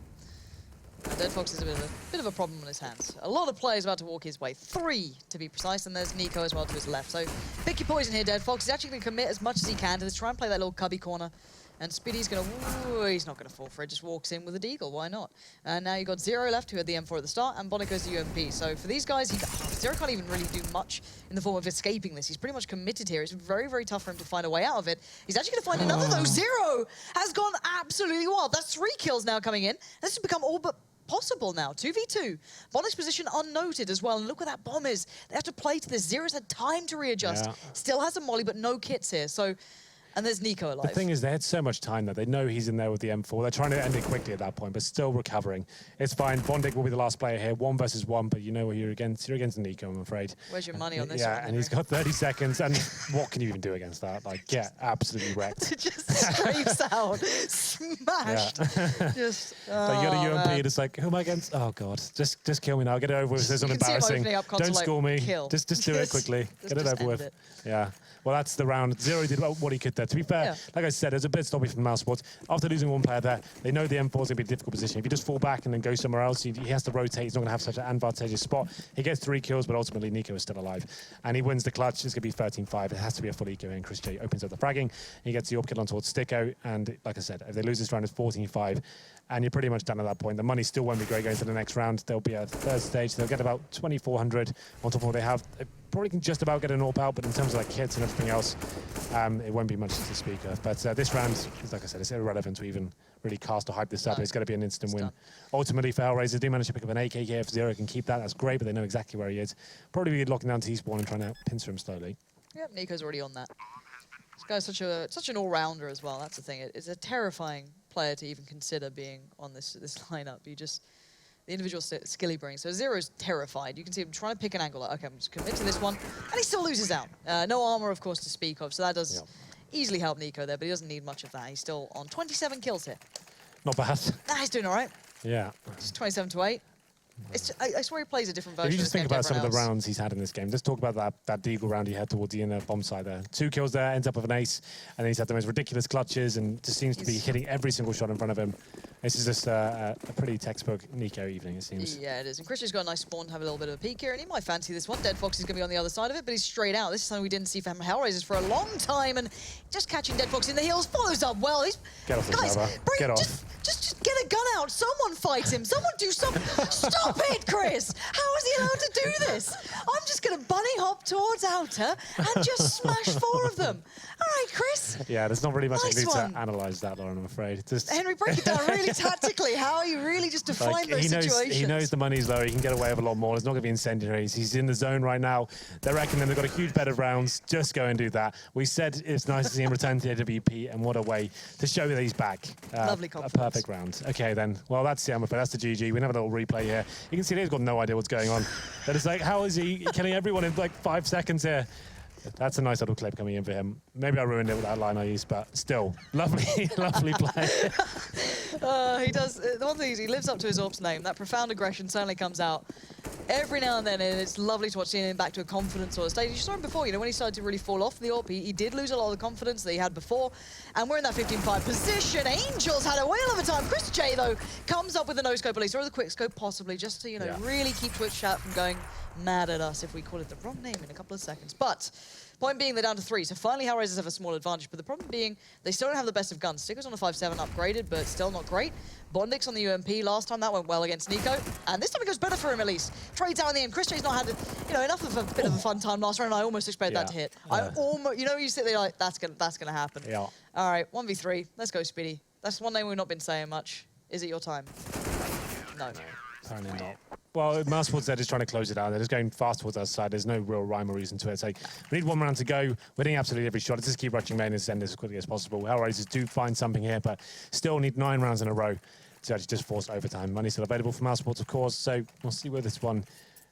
Dead Fox is a bit of a problem on his hands. A lot of players about to walk his way. 3 to be precise, and there's Nico as well to his left. So pick your poison here, Dead Fox. He's actually going to commit as much as he can to this. Try and play that little cubby corner. And Speedy's going to, he's not going to fall for it, just walks in with a Deagle, why not? And now you've got Zero left, who had the M4 at the start, and Bonnet goes to UMP. So for these guys, Zero can't even really do much in the form of escaping this. He's pretty much committed here. It's very, very tough for him to find a way out of it. He's actually going to find another, though. Zero has gone absolutely wild. That's 3 kills now coming in. This has become all but possible now. 2v2. Bonnet's position unnoted as well, and look where that bomb is. They have to play to this. Zero's had time to readjust. Yeah. Still has a molly, but no kits here. So. And there's Nico alive. The thing is, they had so much time that they know he's in there with the M4. They're trying to end it quickly at that point, but still recovering. It's fine. Bondic will be the last player here, 1 versus 1, but you know what you're against. You're against Nico, I'm afraid. Where's your money on this one? Yeah, and he's got 30 seconds, and what can you even do against that? Like, get absolutely wrecked. It just scrapes out. Smashed. Yeah. Just, you got a UMP, and it's like, who am I against? Oh, God. Just kill me now. Get it over with. This is embarrassing. Don't score me. Kill. Just do it quickly. Get it over with. Yeah. Well, that's the round. Zero did what he could there To be fair, like I said, there's a bit stoppy from Mousesports. After losing one player there, they know the M4 is going to be a difficult position. If you just fall back and then go somewhere else, he has to rotate. He's not going to have such an advantageous spot. He gets 3 kills, but ultimately Nico is still alive. And he wins the clutch. It's going to be 13-5. It has to be a full eco, and Chris J opens up the fragging. He gets the AWP kill on towards Sticko. And like I said, if they lose this round, it's 14-5. And you're pretty much done at that point. The money still won't be great going to the next round. There'll be a third stage. They'll get about 2,400 on top of what they have. They probably can just about get an AWP out, but in terms of like kits and everything else, it won't be much to speak of. But this round, like I said, it's irrelevant to even really cast or hype this up. No. It's going to be an instant win. Done. Ultimately, for Hellraisers, they managed to pick up an AK here. If Zero can keep that, that's great, but they know exactly where he is. Probably be locking down T-spawn and trying to pincer him slowly. Yep, Nico's already on that. This guy's such an all-rounder as well. That's the thing. It's a terrifying player to even consider being on this lineup. The individual skill he brings. So Zero's terrified. You can see him trying to pick an angle. Like, okay, I'm just commit to this one, and he still loses out. No armor, of course, to speak of. So that does easily help Nico there, but he doesn't need much of that. He's still on 27 kills here. Not bad. Nah, he's doing all right. Yeah. Just 27-8. I swear he plays a different version. If you just think about some of the rounds rounds he's had in this game, let's talk about that Deagle round he had towards the inner bomb side there. 2 kills there, ends up with an ace, and then he's had the most ridiculous clutches and just seems to be hitting every single shot in front of him. This is just a pretty textbook Nico evening, it seems. Yeah, it is. And Christian's got a nice spawn to have a little bit of a peek here, and he might fancy this one. Dead Fox is going to be on the other side of it, but he's straight out. This is something we didn't see from Hellraisers for a long time, and just catching Dead Fox in the heels follows up well. Get off Guys, get off. Just get a gun out. Someone fight him. Someone do something. Stop it, Chris. How is he allowed to do this? I'm just going to bunny hop towards Outer and just smash 4 of them. All right, Chris. Yeah, there's not really much Nice I one. need to analyse that, Lauren, I'm afraid. Just Henry, break it down really tactically. How are you really just define those situations? He knows the money's low. He can get away with a lot more. It's not going to be incendiaries. He's in the zone right now. They're reckoning they've got a huge bed of rounds. Just go and do that. We said it's nice to see him return to the AWP, and what a way to show that he's back. Lovely A confidence. perfect round. Okay, then. Well, that's it. I'm afraid that's the GG. We have a little replay here. You can see they've got no idea what's going on. They're just like, how is he killing everyone in like 5 seconds here? That's a nice little clip coming in for him. Maybe I ruined it with that line I used, but still, lovely, lovely play. He does. The one thing is he lives up to his AWP's name. That profound aggression certainly comes out every now and then, and it's lovely to watch seeing him back to a confident sort of stage. You saw him before, when he started to really fall off the AWP, he did lose a lot of the confidence that he had before, and we're in that 15-5 position. Angels had a whale of a time. Chris J, though, comes up with a no-scope at least, or the quick scope possibly, just to, really keep Twitch chat from going mad at us if we call it the wrong name in a couple of seconds. But point being, they're down to 3, so finally Hellraisers have a small advantage, but the problem being they still don't have the best of guns. Sticker's on a 5-7 upgraded, but still not great. Bondix on the UMP. Last time that went well against Nico, and this time it goes better for him at least. Trades out in the end. Chris J's not had enough of a bit of a fun time last round. I almost expected that to hit. I almost, you sit there like that's gonna happen. Yeah. All right, 1v3. Let's go, Speedy. That's one name we've not been saying much. Is it your time? No. Apparently not. Well, Mousesports, they're just trying to close it out. They're just going fast towards our side. There's no real rhyme or reason to it. So we need 1 round to go. We're hitting absolutely every shot. Let's just keep rushing main and send this as quickly as possible. Hellraisers do find something here, but still need 9 rounds in a row to actually just force overtime. Money still available for Mousesports, of course. So we'll see where this one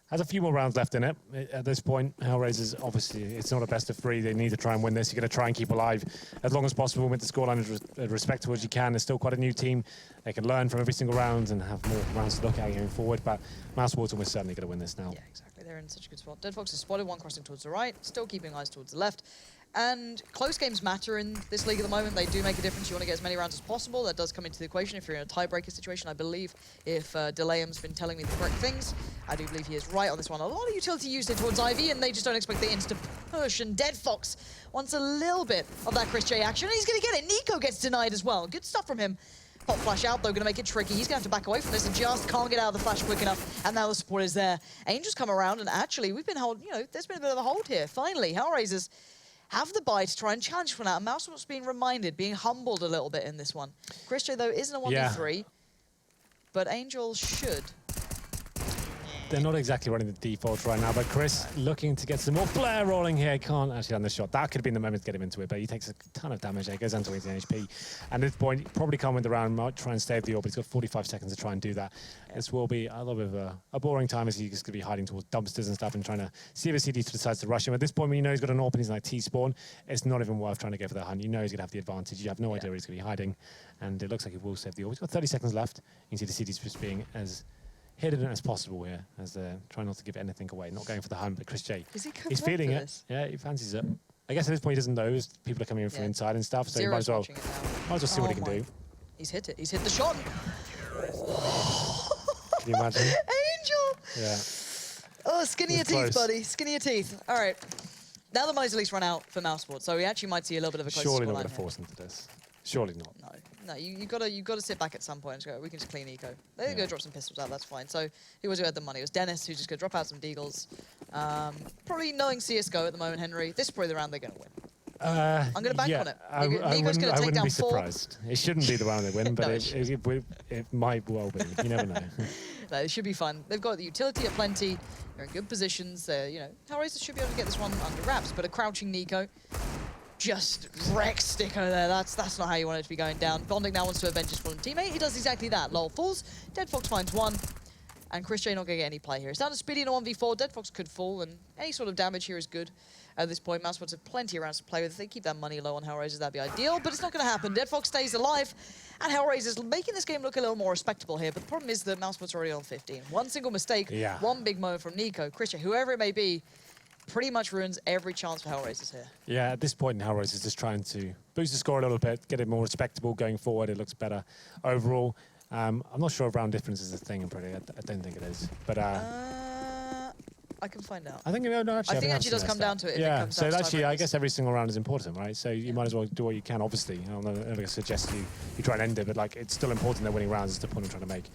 has a few more rounds left in it. At this point, Hellraisers, obviously, it's not a best of 3. They need to try and win this. You're going to try and keep alive as long as possible with the scoreline as respectable as you can. There's still quite a new team. They can learn from every single round and have more rounds to look at going forward. But Mousesports are certainly going to win this now. Yeah, exactly. They're in such a good spot. Dead Fox is spotted, 1 crossing towards the right, still keeping eyes towards the left. And close games matter in this league at the moment. They do make a difference. You want to get as many rounds as possible. That does come into the equation if you're in a tiebreaker situation. I believe if Delayham's been telling me the correct things, I do believe he is right on this one. A lot of utility used in towards Ivy, and they just don't expect the insta push. And Dead Fox wants a little bit of that Chris J action, and he's going to get it. Nico gets denied as well. Good stuff from him. Pop flash out, though, going to make it tricky. He's going to have to back away from this and just can't get out of the flash quick enough. And now the support is there. Angels come around, and actually, we've been holding, there's been a bit of a hold here. Finally, Hellraisers have the buy to try and challenge for now. Mousesports being reminded, being humbled a little bit in this one. Chris J, though, isn't a 1v3, but Angels should. They're not exactly running the defaults right now, but Chris looking to get some more flare rolling here. Can't actually land the shot. That could have been the moment to get him into it, but he takes a ton of damage there. Goes down to 18 HP. And at this point, he probably can't win the round. Might try and stay with the AWP, but he's got 45 seconds to try and do that. This will be a little bit of a boring time as he's going to be hiding towards dumpsters and stuff and trying to see if CD decides to rush him. At this point, when you know he's got an AWP and he's like T-spawn, it's not even worth trying to go for that hunt. You know he's going to have the advantage. You have no idea where he's going to be hiding. And it looks like he will save the AWP. He's got 30 seconds left. You can see the CD's just being as hidden as possible here, as they're trying not to give anything away, not going for the hunt. But Chris J, Is he he's feeling it. this? Yeah, he fancies it. I guess at this point he doesn't know as people are coming in from inside and stuff, so he might as well see what he can do. He's hit it. He's hit the shot. Can you imagine? Angel! Yeah. Oh, skinny your teeth, buddy. Skinny your teeth. All right. Now the money's at least run out for Mousesports, so we actually might see a little bit of a close Surely not scoreline going to force into this. Surely not. No, you gotta sit back at some point and just go, we can just clean eco. They're gonna drop some pistols out, that's fine. So who was who had the money? It was Dennis who's just gonna drop out some deagles. Probably knowing CSGO at the moment, Henry, this is probably the round they're gonna win. I'm gonna bank on it. Nico's gonna take down 4. Surprised. It shouldn't be the round they win, but it might well be. You never know. No, it should be fun. They've got the utility at plenty. They're in good positions. They're, you know, Hellraisers should be able to get this one under wraps, but a crouching Nico just wrecks Sticko there. That's not how you want it to be going down. Bondic now wants to avenge his fallen teammate. He does exactly that. Lol falls. Dead Fox finds 1. And Chris J not going to get any play here. It's down to Speedy in a 1v4. Dead Fox could fall, and any sort of damage here is good at this point. Mousesports have plenty of rounds to play with. If they keep that money low on Hellraisers, that'd be ideal, but it's not going to happen. Dead Fox stays alive, and Hellraisers making this game look a little more respectable here, but the problem is that Mousesports are already on 15. One single mistake, one big moment from Nico, Chris J, whoever it may be, pretty much ruins every chance for Hellraisers here. Yeah, at this point, Hellraisers is just trying to boost the score a little bit, get it more respectable going forward. It looks better overall. I'm not sure if round difference is a thing. I don't think it is. But I can find out. I think actually, I think actually does come down to it. Yeah. It comes So down actually, I guess every single round is important, right? So you might as well do what you can. Obviously, I'm not going to suggest you try and end it, but like it's still important that winning rounds is the point I'm trying to make.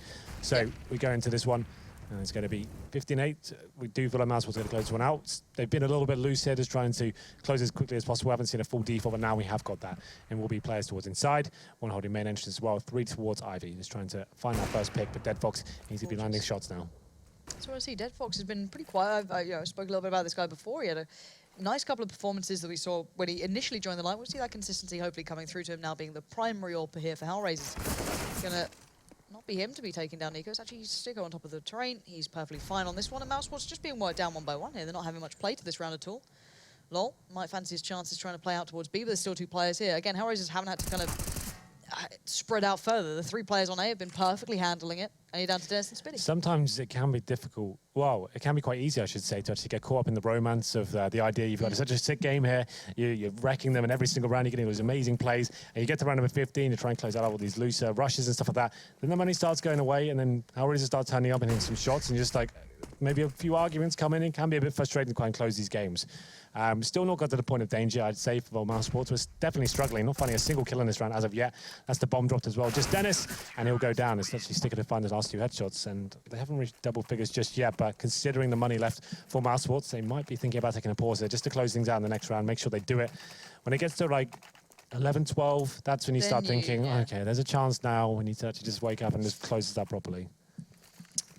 So we go into this one. And it's going to be 15-8. We do feel like Mousesports going to close one out. They've been a little bit loose here, just trying to close as quickly as possible. We haven't seen a full default, but now we have got that. And we'll be players towards inside. One holding main entrance as well. 3 towards Ivy. Just trying to find that first pick, but Dead Fox needs to be landing shots now. That's what I see. Dead Fox has been pretty quiet. I spoke a little bit about this guy before. He had a nice couple of performances that we saw when he initially joined the line. We'll see that consistency hopefully coming through to him now being the primary AWP here for Hellraisers. It's going to not be him to be taking down Nico. It's actually Sticko on top of the terrain. He's perfectly fine on this one. And Mousesports just being worked down 1 by 1 here. They're not having much play to this round at all. Lol might fancy his chances trying to play out towards B, but there's still 2 players here. Again, Hellraisers haven't had to kind of spread out further. The 3 players on A have been perfectly handling it. And you're down to Dennis and Spitty. Sometimes it can be difficult. Well, it can be quite easy, I should say, to actually get caught up in the romance of the idea you've got such a sick game here. You're wrecking them in every single round. You're getting those amazing plays. And you get to round number 15, you try and close out all these looser rushes and stuff like that. Then the money starts going away, and then Hellraisers start turning up and hitting some shots, and you're just like, maybe a few arguments come in. It can be a bit frustrating to try and close these games. Still not got to the point of danger, I'd say, for Mousesports. We're definitely struggling, not finding a single kill in this round as of yet. That's the bomb dropped as well. Just Dennis, and he'll go down. It's actually Sticker to find his last 2 headshots, and they haven't reached double figures just yet, but considering the money left for Mousesports, they might be thinking about taking a pause there just to close things out in the next round, make sure they do it. When it gets to like 11-12, that's when you start thinking, okay, there's a chance now. We need to actually just wake up and just close this up properly.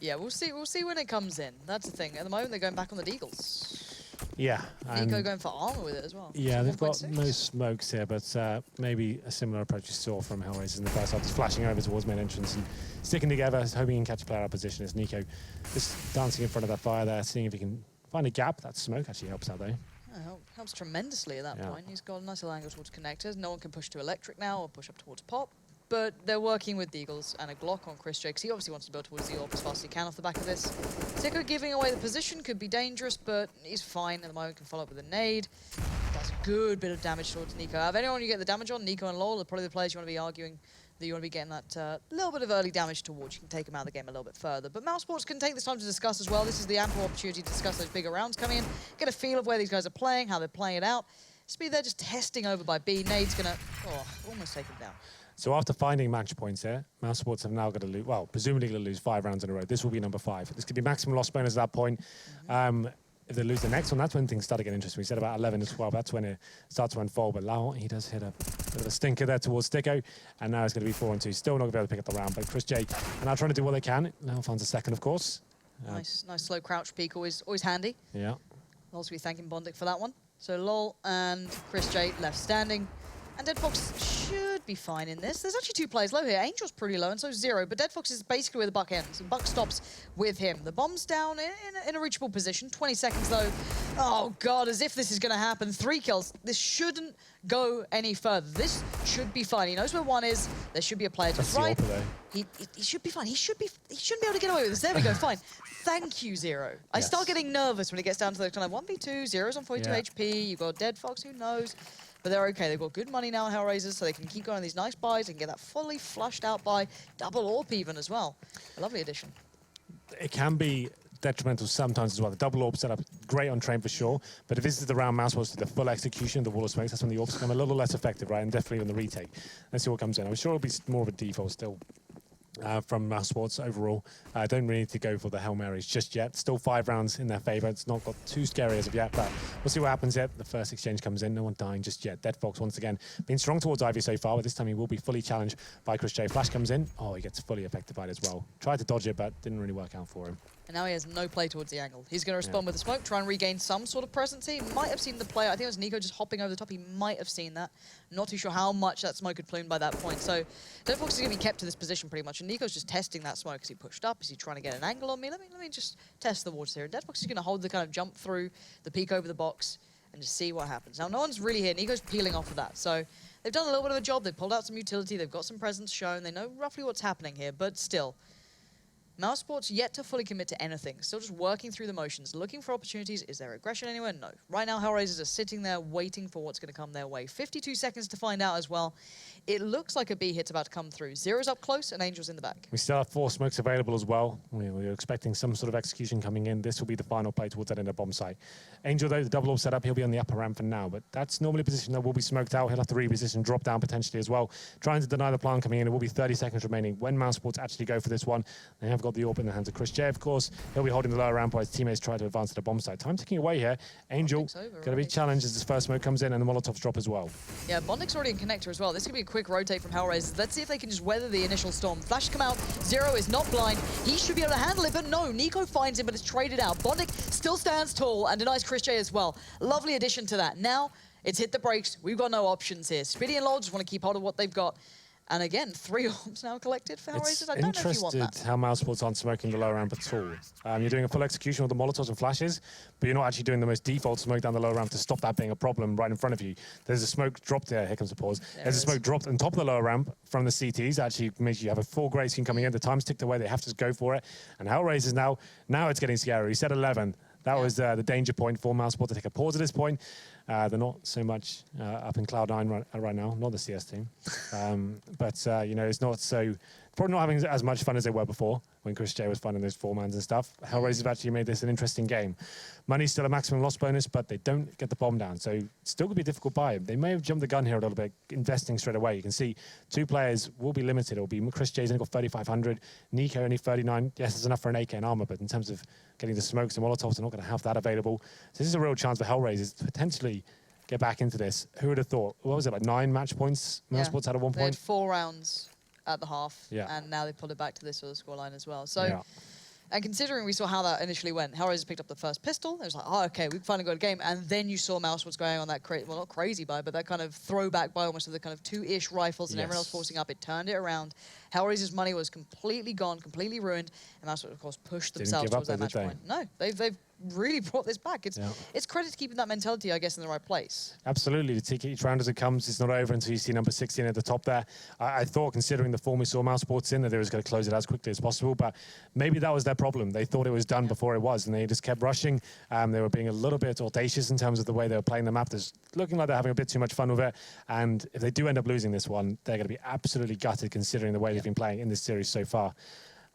Yeah, we'll see when it comes in. That's the thing. At the moment, they're going back on the Deagles. Yeah. Nico going for armor with it as well. Yeah, they've got no smokes here, but maybe a similar approach you saw from Hellraisers in the first half, just flashing over towards main entrance and sticking together, hoping he can catch a player out of position. As Nico just dancing in front of that fire there, seeing if he can find a gap. That smoke actually helps out there. Helps tremendously at that point. He's got a nice little angle towards connectors. No one can push to electric now or push up towards pop. But they're working with Deagles and a Glock on Chris J, because he obviously wants to build towards the AWP as fast as he can off the back of this. Sicko giving away the position could be dangerous, but he's fine at the moment. Can follow up with a nade. Does a good bit of damage towards Nico. Out of anyone you get the damage on, Nico and Lol are probably the players you want to be arguing that you want to be getting that little bit of early damage towards. You can take them out of the game a little bit further. But Mousesports can take this time to discuss as well. This is the ample opportunity to discuss those bigger rounds coming in, get a feel of where these guys are playing, how they're playing it out. Speed there just testing over by B. Nade's going to almost take him down. So after finding match points here, Mousesports have now got to lose, well, presumably going to lose 5 rounds in a row. This will be number 5. This could be maximum loss bonus at that point. If they lose the next one, that's when things start to get interesting. We said about 11-12, that's when it starts to unfold. But Lau, he does hit a bit of a stinker there towards Sticko, and now it's going to be 4-2. Still not going to be able to pick up the round, but Chris J are now trying to do what they can. Now finds a second, of course. Nice slow crouch peek, always handy. Yeah. Also be thanking Bondic for that one. So Lol and Chris J left standing. And Dead Fox should be fine in this. There's actually 2 players low here. Angel's pretty low, and so is Zero, but Dead Fox is basically where the buck ends. The buck stops with him. The bomb's down in a reachable position. 20 seconds, though. Oh, God, as if this is going to happen. 3 kills. This shouldn't go any further. This should be fine. He knows where 1 is. There should be a player to his right. He should be fine. He shouldn't be able to get away with this. There we go, fine. Thank you, Zero. I start getting nervous when it gets down to the kind of 1v2. Zero's on 42 HP. You've got Dead Fox, who knows? But they're okay. They've got good money now on Hellraisers, so they can keep going on these nice buys and get that fully flushed out buy. Double AWP even as well. A lovely addition. It can be detrimental sometimes as well. The double AWP setup, great on train for sure, but if this is the round Mousesports to the full execution of the wall of smokes, that's when the AWPs become a little less effective, right? And definitely on the retake. Let's see what comes in. I'm sure it'll be more of a default still. From Mousesports overall. I don't really need to go for the Hail Marys just yet. Still 5 rounds in their favour. It's not got too scary as of yet, but we'll see what happens yet. The first exchange comes in. No one dying just yet. Dead Fox once again been strong towards Ivy so far, but this time he will be fully challenged by Chris J. Flash comes in. Oh, he gets fully affected by it as well. Tried to dodge it, but didn't really work out for him. And now he has no play towards the angle. He's going to respond with a smoke, try and regain some sort of presence. He might have seen the player. I think it was Nico just hopping over the top. He might have seen that. Not too sure how much that smoke had plumed by that point. So Dead Fox is going to be kept to this position pretty much. And Nico's just testing that smoke. Is he pushed up? Is he trying to get an angle on me? Let me just test the waters here. And Dead Fox is going to hold the kind of jump through the peek over the box and just see what happens. Now, no one's really here. Nico's peeling off of that. So they've done a little bit of a job. They've pulled out some utility. They've got some presence shown. They know roughly what's happening here. But still, Mousesports yet to fully commit to anything. Still just working through the motions, looking for opportunities. Is there aggression anywhere? No. Right now, Hellraisers are sitting there waiting for what's going to come their way. 52 seconds to find out as well. It looks like a B hit's about to come through. Zero's up close and Angel's in the back. We still have 4 smokes available as well. We're expecting some sort of execution coming in. This will be the final play towards that end of bomb site. Angel, though, the double AWP setup, he'll be on the upper ramp for now, but that's normally a position that will be smoked out. He'll have to reposition, drop down potentially as well. Trying to deny the plan coming in. It will be 30 seconds remaining when Mousesports actually go for this one. They have got the AWP in the hands of Chris J, of course. He'll be holding the lower ramp while his teammates try to advance to the bomb site. Time ticking away here. Angel going to be challenged as his first smoke comes in and the Molotovs drop as well. Yeah, Bondik's already in connector as well. This could be a quick rotate from Hellraisers. Let's see if they can just weather the initial storm. Flash come out. Zero is not blind. He should be able to handle it, but no. Nico finds him, but it's traded out. Bondik still stands tall and denies Chris J as well. Lovely addition to that. Now, it's hit the brakes. We've got no options here. Spitty and Lol just want to keep hold of what they've got. And again, 3 AWPs now collected for Hellraisers. I don't know if you want that. Interested how Mousesports aren't smoking the lower ramp at all. You're doing a full execution with the Molotovs and flashes, but you're not actually doing the most default smoke down the lower ramp to stop that being a problem right in front of you. There's a smoke dropped there. Here comes the pause. There's a smoke dropped on top of the lower ramp from the CTs. Actually makes you have a full grey screen coming in. The time's ticked away. They have to go for it. And Hellraisers now it's getting scary. He said 11. That was the danger point for Mousesports to take a pause at this point. They're not so much up in Cloud9 right now, not the CS team. But you know, it's not so, probably not having as much fun as they were before when Chris J was finding those 4-mans and stuff. Hellraisers have actually made this an interesting game. Money's still a maximum loss bonus, but they don't get the bomb down. So still could be a difficult buy. They may have jumped the gun here a little bit, investing straight away. You can see 2 players will be limited. It'll be Chris J's only got 3,500, Nico only 39. Yes, it's enough for an AK and armor, but in terms of getting the smokes and Molotovs, they're not going to have that available. So this is a real chance for Hellraisers to potentially get back into this. Who would have thought? What was it, like 9 match points Mousesports had at one They point? had 4 rounds at the half, and now they pulled it back to this sort of scoreline as well. So, and considering we saw how that initially went, Hellraisers picked up the first pistol. It was like, oh, okay, we've finally got a game. And then you saw Mousesports going on that, well, not crazy buy, but that kind of throwback buy almost of the kind of 2-ish rifles and everyone else forcing up. It turned it around. Hellraisers' money was completely gone, completely ruined, and Mousesports, of course, pushed themselves towards that match point. No, they've really brought this back. It's credit to keeping that mentality, I guess, in the right place. Absolutely. To take each round as it comes. It's not over until you see number 16 at the top there. I thought, considering the form we saw Mousesports in, that they was going to close it as quickly as possible, but maybe that was their problem. They thought it was done before it was, and they just kept rushing. They were being a little bit audacious in terms of the way they were playing the map. There's looking like they're having a bit too much fun with it, and if they do end up losing this one, they're going to be absolutely gutted considering the way they've been playing in this series so far.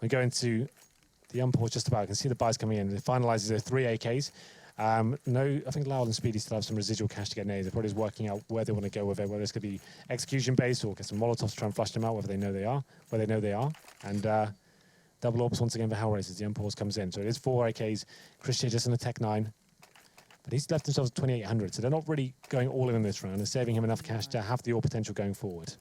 We go into the unpause just about. You can see the buys coming in. It finalizes their 3 AKs. No, I think Lowell and Speedy still have some residual cash to get nades. They're probably just working out where they want to go with it, whether it's going to be execution based or get some Molotovs to try and flush them out, whether they know they are, where they know they are. And double AWPs once again for Hellraisers. The unpause comes in. So it is 4 AKs. Chris J just in a Tech 9. But he's left himself 2,800, so they're not really going all in this round. They're saving him enough cash to have the AWP potential going forward.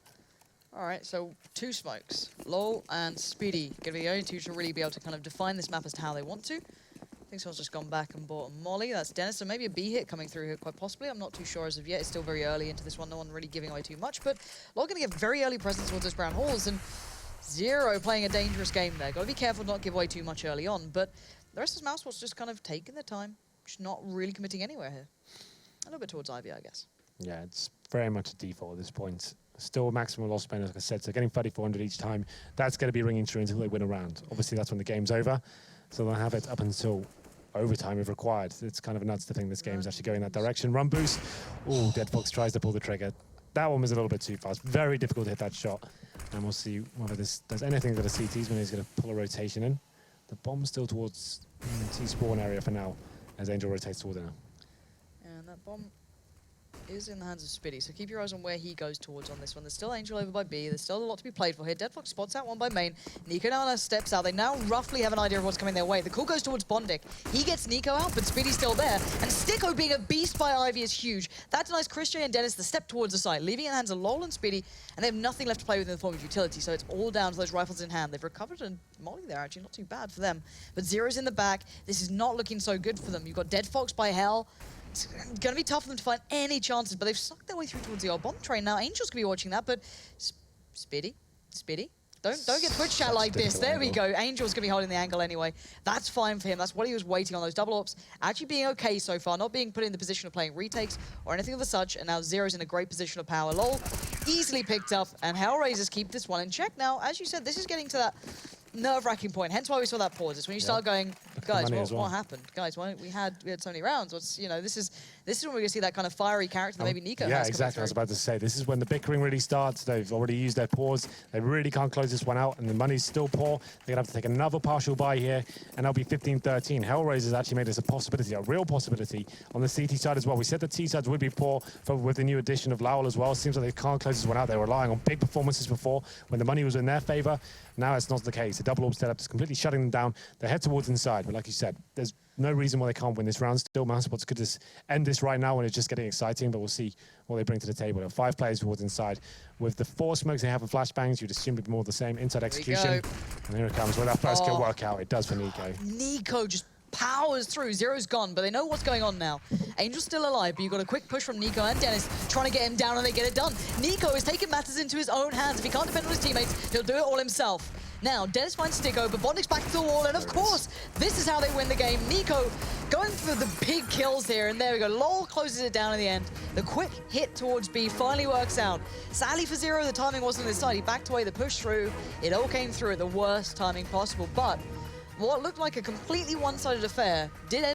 All right, so 2 smokes. Lol and Speedy going to be the only 2 to really be able to kind of define this map as to how they want to. I think think someone's just gone back and bought a molly. That's Dennis, so maybe a B hit coming through here quite possibly. I'm not too sure as of yet. It's still very early into this one. No one really giving away too much, but Lol going to get very early presence towards those brown halls, and Zero playing a dangerous game there. Got to be careful not to give away too much early on, but the rest of Mousesports just kind of taking their time, just not really committing anywhere here. A little bit towards Ivy, I guess. Yeah, it's very much a default at this point. Still a maximum loss spend, like I said, so getting 3,400 each time, that's going to be ringing true until they win a round. Obviously, that's when the game's over, so they'll have it up until overtime if required. It's kind of nuts to think this game's actually going that direction. Run boost. Oh, Dead Fox tries to pull the trigger. That one was a little bit too fast. Very difficult to hit that shot. And we'll see whether this does anything to the CTs when he's going to pull a rotation in. The bomb's still towards T-spawn area for now, as Angel rotates toward it now. And that bomb is in the hands of Spitty, so keep your eyes on where he goes towards on this one. There's still Angel over by B. There's still a lot to be played for here. Dead Fox spots out one by main. Nico now steps out. They now roughly have an idea of what's coming their way. The call goes towards Bondic. He gets Nico out, but Spitty's still there. And Sticko being a beast by Ivy is huge. That denies Christian and Dennis the step towards the side, leaving in the hands of Lol and Spitty, and they have nothing left to play with in the form of utility, so it's all down to those rifles in hand. They've recovered a molly there, actually, not too bad for them. But Zero's in the back. This is not looking so good for them. You've got Dead Fox by Hell. It's going to be tough for them to find any chances, but they've sucked their way through towards the old bomb train. Now, Angel's going to be watching that, but Spitty, don't get Twitch chat like this. There we go. Angel's going to be holding the angle anyway. That's fine for him. That's what he was waiting on. Those double ops actually being okay so far, not being put in the position of playing retakes or anything of the such, and now Zero's in a great position of power. Lol, easily picked up, and Hellraisers keep this one in check. Now, as you said, this is getting to that nerve-wracking point, hence why we saw that pause. It's when you start going, guys, what happened? Guys, we had so many rounds. What's, you know, this is when we're gonna see that kind of fiery character that maybe Nico has. Yeah, exactly. I was about to say, this is when the bickering really starts. They've already used their pause. They really can't close this one out, and the money's still poor. They're gonna have to take another partial buy here, and that'll be 15-13. Hellraisers actually made this a possibility, a real possibility on the CT side as well. We said the T sides would be poor with the new addition of Lowell as well. Seems like they can't close this one out. They were relying on big performances before when the money was in their favor. Now it's not the case. The double orb setup is completely shutting them down. They head towards inside, but like you said, there's no reason why they can't win this round still. Mousesports could just end this right now when it's just getting exciting, but we'll see what they bring to the table. There are 5 players towards inside. With the 4 smokes they have and flashbangs, you'd assume it'd be more of the same. Inside execution. And here it comes. Will that first kill work out? It does for Nico. Nico just powers through. Zero's gone, but they know what's going on now. Angel's still alive, but you've got a quick push from Nico and Dennis trying to get him down, and they get it done. Nico is taking matters into his own hands. If he can't depend on his teammates, he'll do it all himself. Now, Dennis finds Sticko, but Bondic's back to the wall, and of course, this is how they win the game. Nico going for the big kills here, and there we go. Lol closes it down in the end. The quick hit towards B finally works out. Sadly for Zero, the timing wasn't on his side. He backed away, the push through. It all came through at the worst timing possible, but what looked like a completely one-sided affair did end